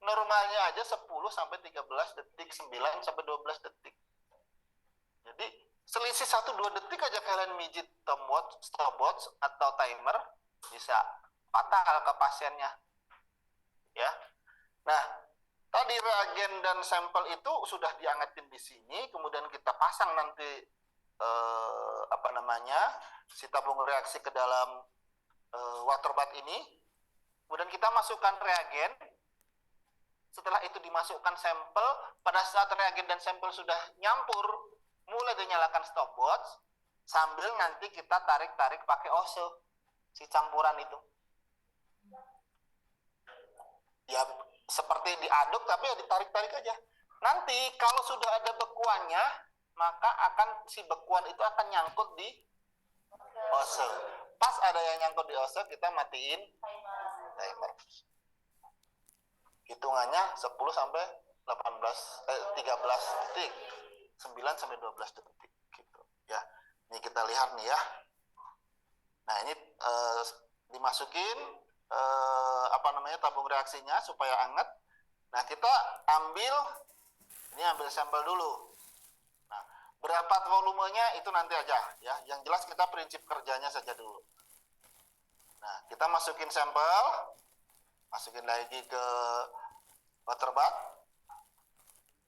Speaker 1: normalnya aja 10-13 detik, 9-12 detik. Jadi selisih 1-2 detik aja kalian mijit stopwatch atau timer, bisa fatal ke pasiennya. Ya. Nah, tadi reagen dan sampel itu sudah diangetin di sini, kemudian kita pasang nanti si tabung reaksi ke dalam water bath ini. Kemudian kita masukkan reagen. Setelah itu dimasukkan sampel. Pada saat reagen dan sampel sudah nyampur, mulai dinyalakan stopwatch sambil nanti kita tarik-tarik pakai OSE si campuran itu. Ya seperti diaduk tapi ya ditarik-tarik aja. Nanti kalau sudah ada bekuannya, maka si bekuan itu akan nyangkut di OSE. Pas ada yang nyangkut di OSE, kita matiin timer. Hitungannya 13 detik. 9-12 detik gitu ya. Ini kita lihat nih ya. Nah, ini dimasukin tabung reaksinya supaya anget. Nah, kita ambil sampel dulu. Nah, berapa volumenya itu nanti aja ya. Yang jelas kita prinsip kerjanya saja dulu. Nah, kita masukin sampel, masukin lagi ke water bath.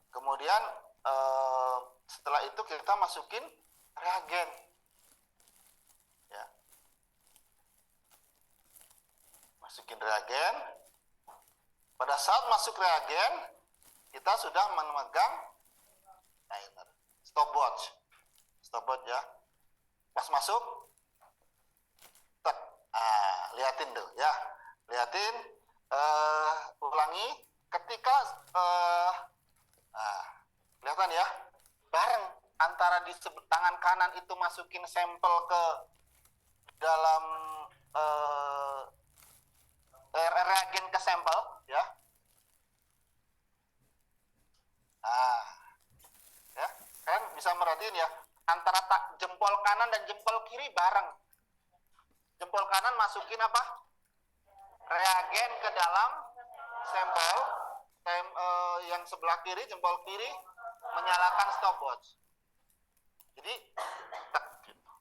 Speaker 1: Kemudian setelah itu kita masukin reagen. Ya. Masukin reagen. Pada saat masuk reagen, kita sudah memegang timer. Stopwatch ya. Pas masuk, tek. Liatin tuh ya. Liatin, ulangi. Ketika kelihatan ya, bareng antara di tangan kanan itu masukin sampel ke dalam reagen ke sampel ya. Ya, kalian bisa merhatiin ya, antara jempol kanan dan jempol kiri bareng. Jempol kanan masukin apa? Reagen ke dalam sampel. Yang sebelah kiri, jempol kiri menyalakan stopwatch. Jadi gitu.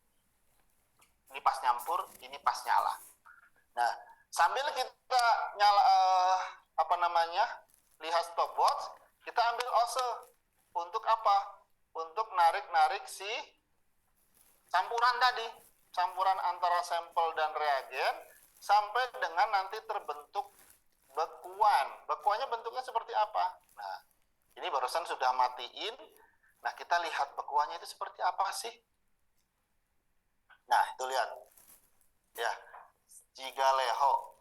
Speaker 1: Ini pas nyampur, ini pas nyala. Nah, sambil kita lihat stopwatch, kita ambil OSE. Untuk apa? Untuk narik-narik si campuran tadi, campuran antara sampel dan reagen sampai dengan nanti terbentuk bekuan. Bekuannya bentuknya seperti apa? Nah, ini barusan sudah matiin. Nah, kita lihat bekuannya itu seperti apa sih? Nah, itu lihat. Ya, Cigaleho.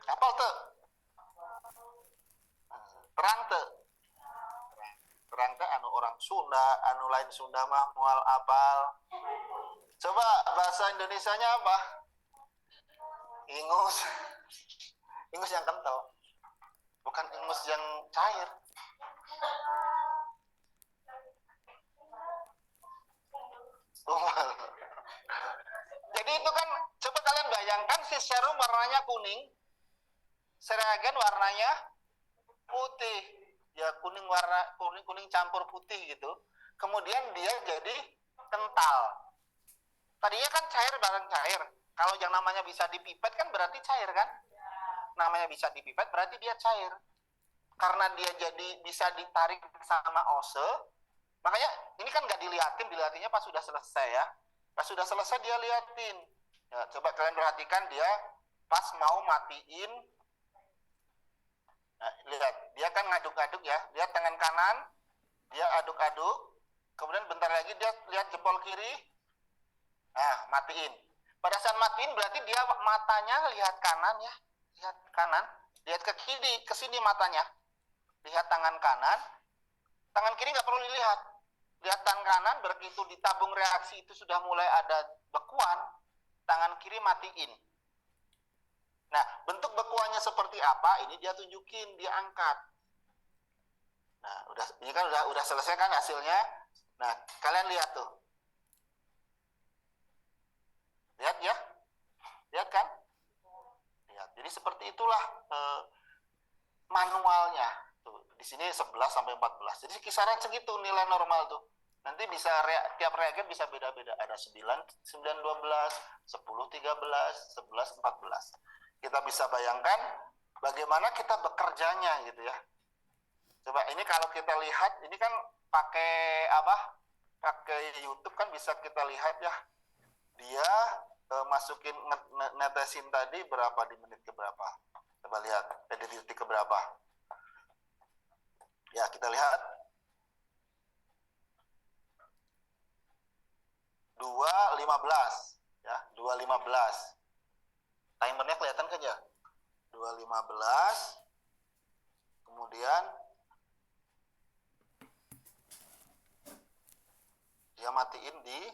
Speaker 1: Apal tuh? Terang tuh. Terang tuh anu orang Sunda, anu lain Sunda mah mual apal. Coba bahasa Indonesianya apa? Ingus. Ingus yang kental, bukan ingus yang cair. Tumbal. Jadi itu kan, coba kalian bayangkan si serum warnanya kuning, reagen warnanya putih, ya kuning campur putih gitu. Kemudian dia jadi kental. Tadinya kan cair bareng cair. Kalau yang namanya bisa dipipet kan berarti cair kan? Namanya bisa dipipet berarti dia cair. Karena dia jadi bisa ditarik sama ose, makanya ini kan nggak dilihatinnya pas sudah selesai ya. Pas sudah selesai dia liatin. Ya, coba kalian perhatikan dia pas mau matiin. Nah, lihat, dia kan ngaduk-aduk ya. Lihat tangan kanan, dia aduk-aduk. Kemudian bentar lagi dia lihat jempol kiri. Nah, matiin. Pada saat matiin berarti dia matanya lihat kanan ya. Lihat kanan, lihat ke kiri, ke sini matanya. Lihat tangan kanan, tangan kiri nggak perlu dilihat. Lihat tangan kanan, begitu di tabung reaksi itu sudah mulai ada bekuan, tangan kiri matiin. Nah, bentuk bekuannya seperti apa? Ini dia tunjukin, dia angkat. Nah, ini kan udah selesai kan hasilnya. Nah, kalian lihat tuh. Lihat ya? Lihat kan? Lihat. Jadi seperti itulah manualnya. Tuh, di sini 11 sampai 14. Jadi kisaran segitu nilai normal tuh. Nanti bisa tiap reagen bisa beda-beda. Ada 9, 12, 10, 13, 11, 14. Kita bisa bayangkan bagaimana kita bekerjanya gitu ya. Coba ini kalau kita lihat, ini kan pakai apa? Pakai YouTube kan bisa kita lihat ya. Dia masukin netesin tadi berapa di menit ke berapa. Coba lihat, di detik ke berapa. Ya, kita lihat. 2.15 ya, 2.15. Timernya kelihatan kan ya? 2.15. Kemudian dia matiin di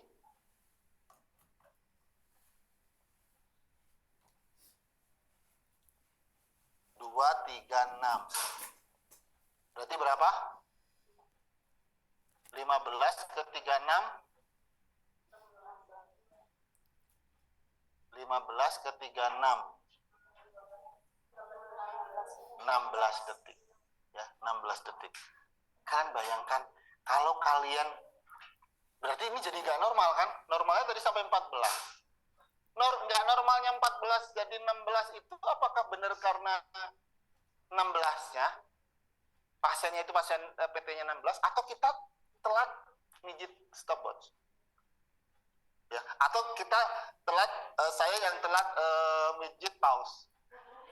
Speaker 1: 2.36. Berarti berapa? 15 ke 36. 15 ke 36. 16 detik. Ya, 16 detik. Kalian bayangkan kalau kalian, berarti ini jadi nggak normal kan? Normalnya tadi sampai 14. Nggak normalnya 14 jadi 16 itu apakah benar karena 16-nya? Pasiennya itu pasien PT-nya 16 atau kita telat mijit stopwatch? Ya, atau kita telat, saya yang telat mijit pause.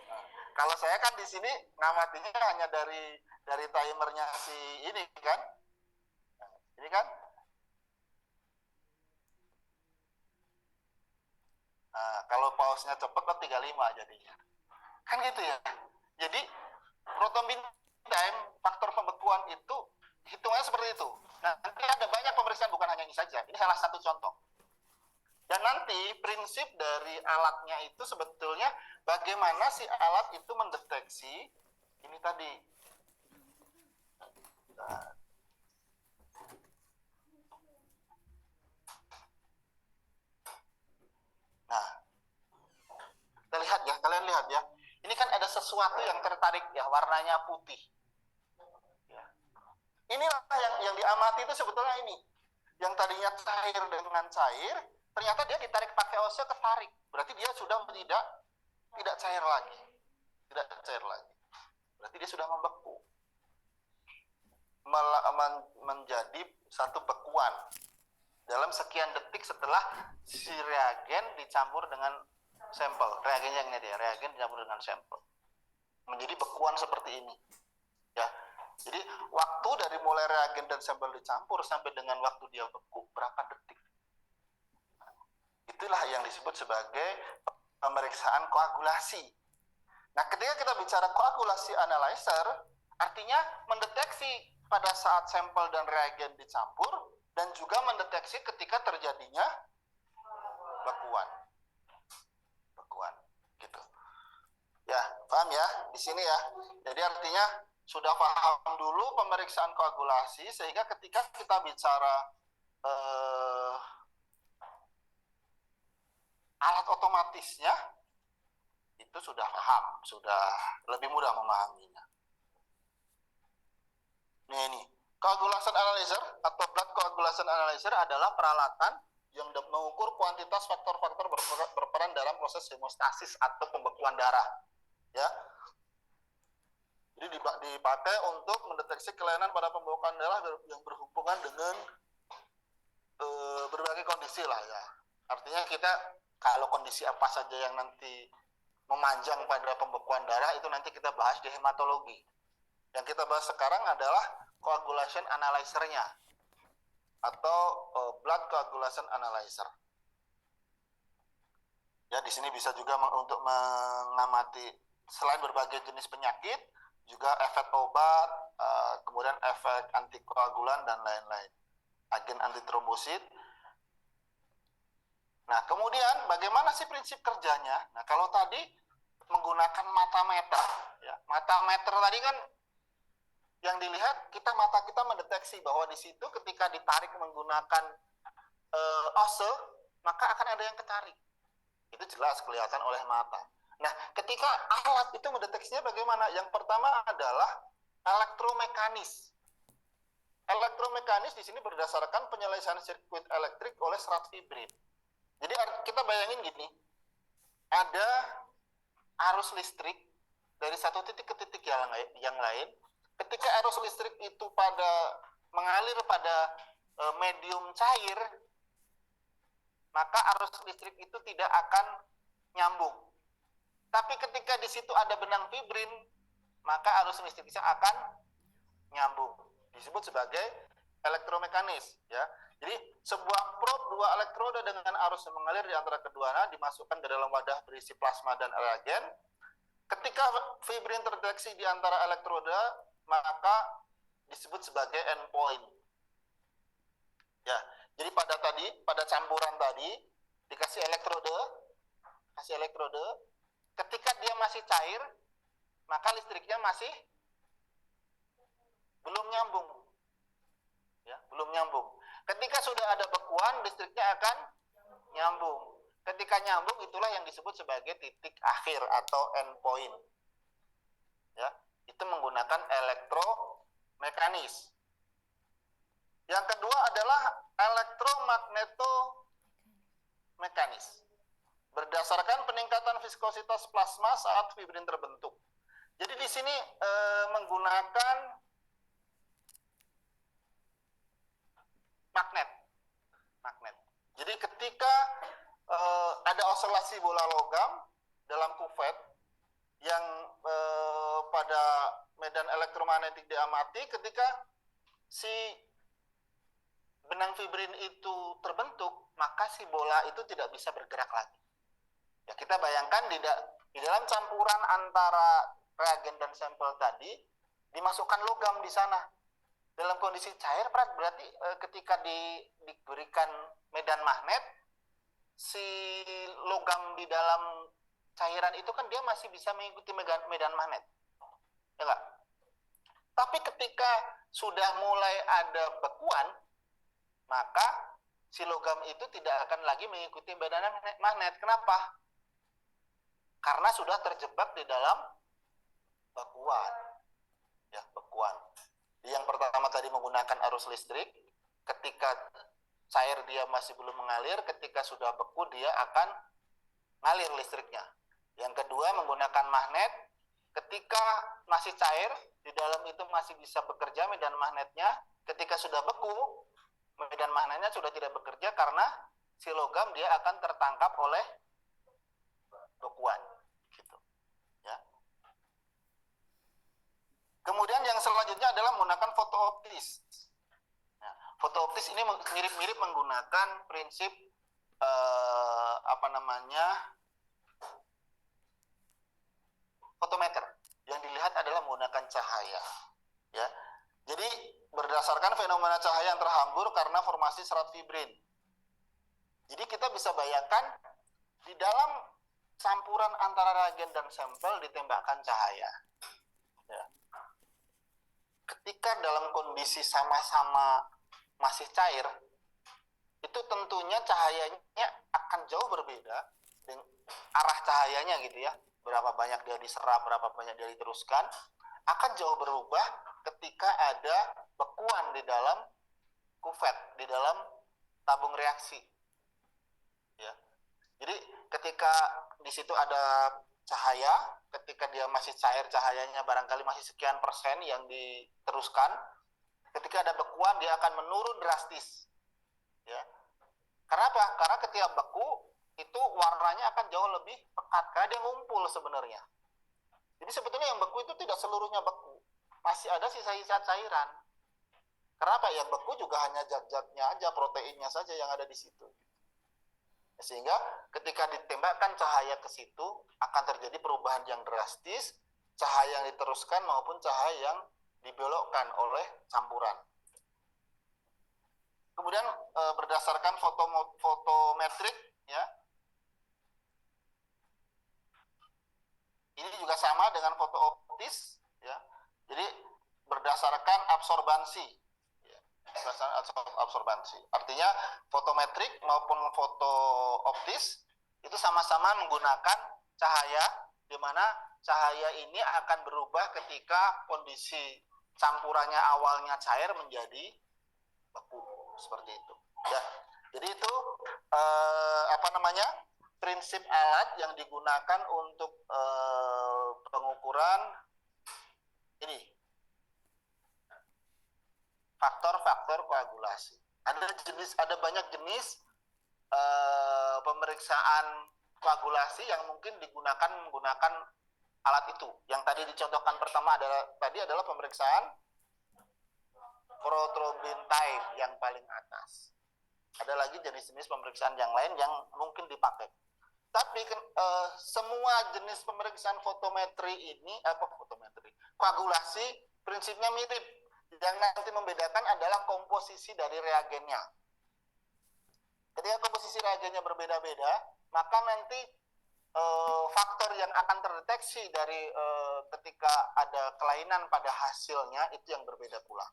Speaker 1: Nah, kalau saya kan di sini ngamatinya hanya dari timernya si ini kan. Nah, ini kan. Nah, kalau pause-nya cepat kan 35 jadinya. Kan gitu ya. Jadi proton time, faktor pembekuan itu hitungannya seperti itu. Nah, nanti ada banyak pemeriksaan, bukan hanya ini saja. Ini salah satu contoh. Dan nanti prinsip dari alatnya itu sebetulnya bagaimana si alat itu mendeteksi ini tadi. Nah, kita lihat ya, kalian lihat ya. Ini kan ada sesuatu yang tertarik ya, warnanya putih. Ya. Inilah yang diamati itu sebetulnya ini. Yang tadinya cair dengan cair, ternyata dia ditarik pakai ose, ketarik. Berarti dia sudah tidak cair lagi. Tidak cair lagi. Berarti dia sudah membeku. Menjadi satu bekuan. Dalam sekian detik setelah si reagen dicampur dengan sampel. Reagennya yang ini dia, reagen dicampur dengan sampel. Menjadi bekuan seperti ini. Ya. Jadi waktu dari mulai reagen dan sampel dicampur sampai dengan waktu dia beku berapa detik? Itulah yang disebut sebagai pemeriksaan koagulasi. Nah, ketika kita bicara koagulasi analyzer, artinya mendeteksi pada saat sampel dan reagen dicampur dan juga mendeteksi ketika terjadinya bekuan. Bekuan, gitu. Ya, paham ya di sini ya. Jadi artinya sudah paham dulu pemeriksaan koagulasi sehingga ketika kita bicara alat otomatisnya itu sudah paham, sudah lebih mudah memahaminya. Ini coagulation analyzer atau blood coagulation analyzer adalah peralatan yang mengukur kuantitas faktor-faktor berperan dalam proses hemostasis atau pembekuan darah. Ya, jadi dipakai untuk mendeteksi kelainan pada pembekuan darah yang berhubungan dengan berbagai kondisi lah ya. Artinya kita kalau kondisi apa saja yang nanti memanjang pada pembekuan darah itu nanti kita bahas di hematologi. Yang kita bahas sekarang adalah coagulation analyzer-nya atau blood coagulation analyzer. Ya, di sini bisa juga untuk mengamati selain berbagai jenis penyakit, juga efek obat, kemudian efek antikoagulan dan lain-lain, agen antitrombosit. Nah, kemudian bagaimana sih prinsip kerjanya? Nah, kalau tadi menggunakan matameter, ya, matameter tadi kan yang dilihat mata kita mendeteksi bahwa di situ ketika ditarik menggunakan ose, maka akan ada yang ketarik. Itu jelas kelihatan oleh mata. Nah, ketika alat itu mendeteksinya bagaimana? Yang pertama adalah elektromekanis. Elektromekanis di sini berdasarkan penyelesaian sirkuit elektrik oleh serat fibrin. Jadi kita bayangin gini, ada arus listrik dari satu titik ke titik yang lain. Ketika arus listrik itu mengalir pada medium cair, maka arus listrik itu tidak akan nyambung. Tapi ketika di situ ada benang fibrin, maka arus listriknya akan nyambung. Disebut sebagai elektromekanis, ya. Jadi sebuah probe dua elektroda dengan arus yang mengalir di antara keduanya dimasukkan ke dalam wadah berisi plasma dan reagen. Ketika fibrin terdeteksi di antara elektroda, maka disebut sebagai endpoint. Ya, jadi pada campuran tadi dikasih elektroda, ketika dia masih cair, maka listriknya masih belum nyambung. Ya, belum nyambung. Ketika sudah ada bekuan, listriknya akan nyambung. Ketika nyambung, itulah yang disebut sebagai titik akhir atau endpoint. Ya, itu menggunakan elektromekanis. Yang kedua adalah elektromagnetomanis. Berdasarkan peningkatan viskositas plasma saat fibrin terbentuk. Jadi di sini menggunakan magnet. Jadi ketika ada oscillasi bola logam dalam kuvet yang pada medan elektromagnetik diamati, ketika si benang fibrin itu terbentuk, maka si bola itu tidak bisa bergerak lagi. Ya, kita bayangkan di dalam campuran antara reagen dan sampel tadi dimasukkan logam di sana. Dalam kondisi cair, berarti ketika diberikan medan magnet, si logam di dalam cairan itu kan dia masih bisa mengikuti medan magnet. Ya enggak? Tapi ketika sudah mulai ada bekuan, maka si logam itu tidak akan lagi mengikuti medan magnet. Kenapa? Karena sudah terjebak di dalam bekuan. Ya, bekuan. Yang pertama tadi menggunakan arus listrik, ketika cair dia masih belum mengalir, ketika sudah beku dia akan ngalir listriknya. Yang kedua menggunakan magnet, ketika masih cair, di dalam itu masih bisa bekerja medan magnetnya, ketika sudah beku, medan magnetnya sudah tidak bekerja karena si logam dia akan tertangkap oleh bekuan. Gitu. Ya. Kemudian yang selanjutnya adalah menggunakan fotooptis. Nah, fotooptis ini mirip-mirip menggunakan prinsip fotometer. Yang dilihat adalah menggunakan cahaya. Ya, jadi berdasarkan fenomena cahaya yang terhambur karena formasi serat fibrin. Jadi kita bisa bayangkan di dalam campuran antara reagen dan sampel ditembakkan cahaya. Ya. Ketika dalam kondisi sama-sama masih cair, itu tentunya cahayanya akan jauh berbeda arah cahayanya gitu ya, berapa banyak dia diserap, berapa banyak dia diteruskan, akan jauh berubah ketika ada bekuan di dalam kuvet, di dalam tabung reaksi. Ya. Jadi ketika di situ ada cahaya, ketika dia masih cair cahayanya barangkali masih sekian persen yang diteruskan, ketika ada bekuan dia akan menurun drastis. Ya. Karena apa? Karena ketika beku itu warnanya akan jauh lebih pekat karena dia ngumpul sebenarnya. Jadi sebetulnya yang beku itu tidak seluruhnya beku, masih ada sisa-sisa cairan. Kenapa? Yang beku juga hanya zat-zatnya aja, proteinnya saja yang ada di situ. Sehingga ketika ditembakkan cahaya ke situ akan terjadi perubahan yang drastis, cahaya yang diteruskan maupun cahaya yang dibelokkan oleh campuran. Kemudian berdasarkan fotometrik, ya, ini juga sama dengan foto optis, ya. Jadi berdasarkan absorbansi, ya, berdasarkan absorbansi. Artinya fotometrik maupun foto optis itu sama-sama menggunakan cahaya, di mana cahaya ini akan berubah ketika kondisi campurannya awalnya cair menjadi beku, seperti itu. Ya, jadi itu prinsip alat yang digunakan untuk pengukuran ini faktor-faktor koagulasi. Ada banyak jenis pemeriksaan koagulasi yang mungkin menggunakan alat itu. Yang tadi dicontohkan pertama adalah pemeriksaan prothrombin time yang paling atas. Ada lagi jenis-jenis pemeriksaan yang lain yang mungkin dipakai. Tapi semua jenis pemeriksaan koagulasi prinsipnya mirip. Yang nanti membedakan adalah komposisi dari reagennya. Ketika komposisi reagennya berbeda-beda, maka nanti faktor yang akan terdeteksi dari ketika ada kelainan pada hasilnya itu yang berbeda pula.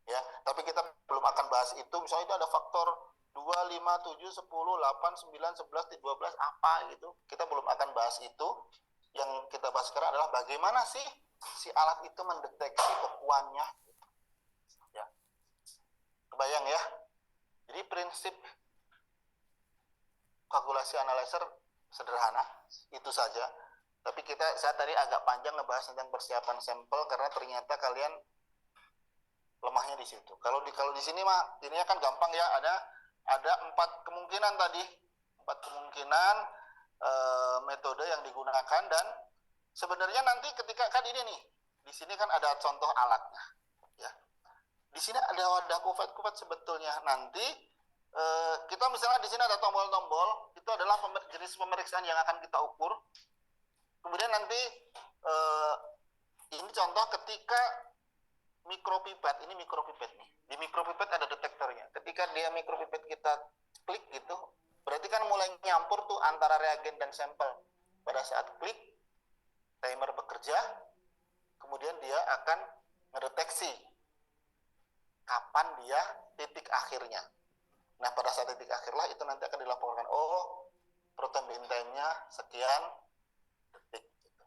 Speaker 1: Ya, tapi kita belum akan bahas itu. Misalnya itu ada faktor 2, 5, 7, 10, 8, 9, 11, 12 apa gitu. Kita belum akan bahas itu. Yang kita bahas sekarang adalah bagaimana sih si alat itu mendeteksi bekuannya. Ya. Kebayang ya? Jadi prinsip koagulasi analyzer sederhana, itu saja. Tapi saya tadi agak panjang ngebahas tentang persiapan sampel karena ternyata kalian lemahnya di situ. Kalau di sini mah ini kan gampang ya, ada 4 kemungkinan tadi, 4 kemungkinan metode yang digunakan, dan sebenarnya nanti ketika kan ini nih, di sini kan ada contoh alatnya, ya. Di sini ada wadah kuvet sebetulnya. Nanti kita misalnya di sini ada tombol-tombol, itu adalah jenis pemeriksaan yang akan kita ukur. Kemudian nanti ini contoh ketika mikropipet, ini mikropipet nih. Di mikropipet ada detektornya. Ketika dia mikropipet kita klik gitu, berarti kan mulai nyampur tuh antara reagen dan sampel. Pada saat klik, timer bekerja, kemudian dia akan mendeteksi kapan dia titik akhirnya. Nah, pada saat titik akhirlah itu nanti akan dilaporkan, oh, prothrombin time-nya sekian detik. Gitu.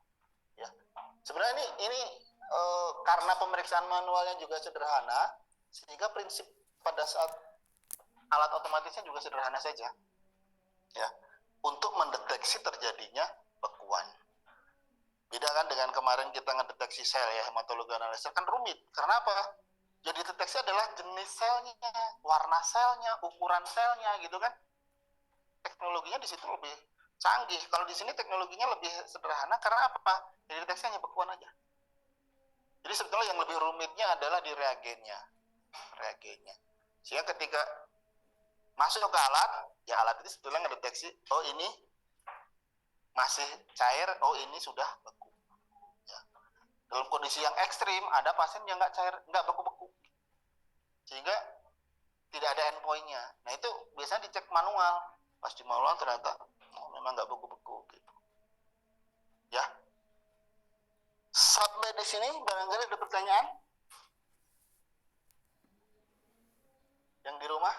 Speaker 1: Ya. Sebenarnya ini karena pemeriksaan manualnya juga sederhana, sehingga prinsip pada saat alat otomatisnya juga sederhana saja, ya, untuk mendeteksi terjadinya bekuan. Beda kan dengan kemarin kita ngedeteksi sel ya, hematologi analyzer kan rumit. Karena apa? Jadi deteksi adalah jenis selnya, warna selnya, ukuran selnya, gitu kan. Teknologinya di situ lebih canggih. Kalau di sini teknologinya lebih sederhana karena apa? Jadi deteksi hanya bekuan aja. Jadi sebetulnya yang lebih rumitnya adalah di reagennya. Sehingga ketika masuk ke alat, ya alat itu sebetulnya ngedeteksi, oh ini masih cair, oh ini sudah beku. Ya. Dalam kondisi yang ekstrim, ada pasien yang nggak cair, nggak beku-beku, sehingga tidak ada endpoint-nya. Nah itu biasanya dicek manual. Pas di manual ternyata memang nggak beku-beku gitu. Ya. Sampai di sini barangkali ada pertanyaan? Yang di rumah?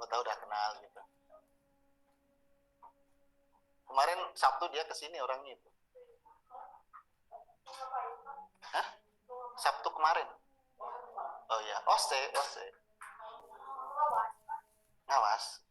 Speaker 1: anggota udah kenal gitu. Kemarin Sabtu dia kesini orangnya itu. Hah? Sabtu kemarin. Oh iya, OSE. Ngawas.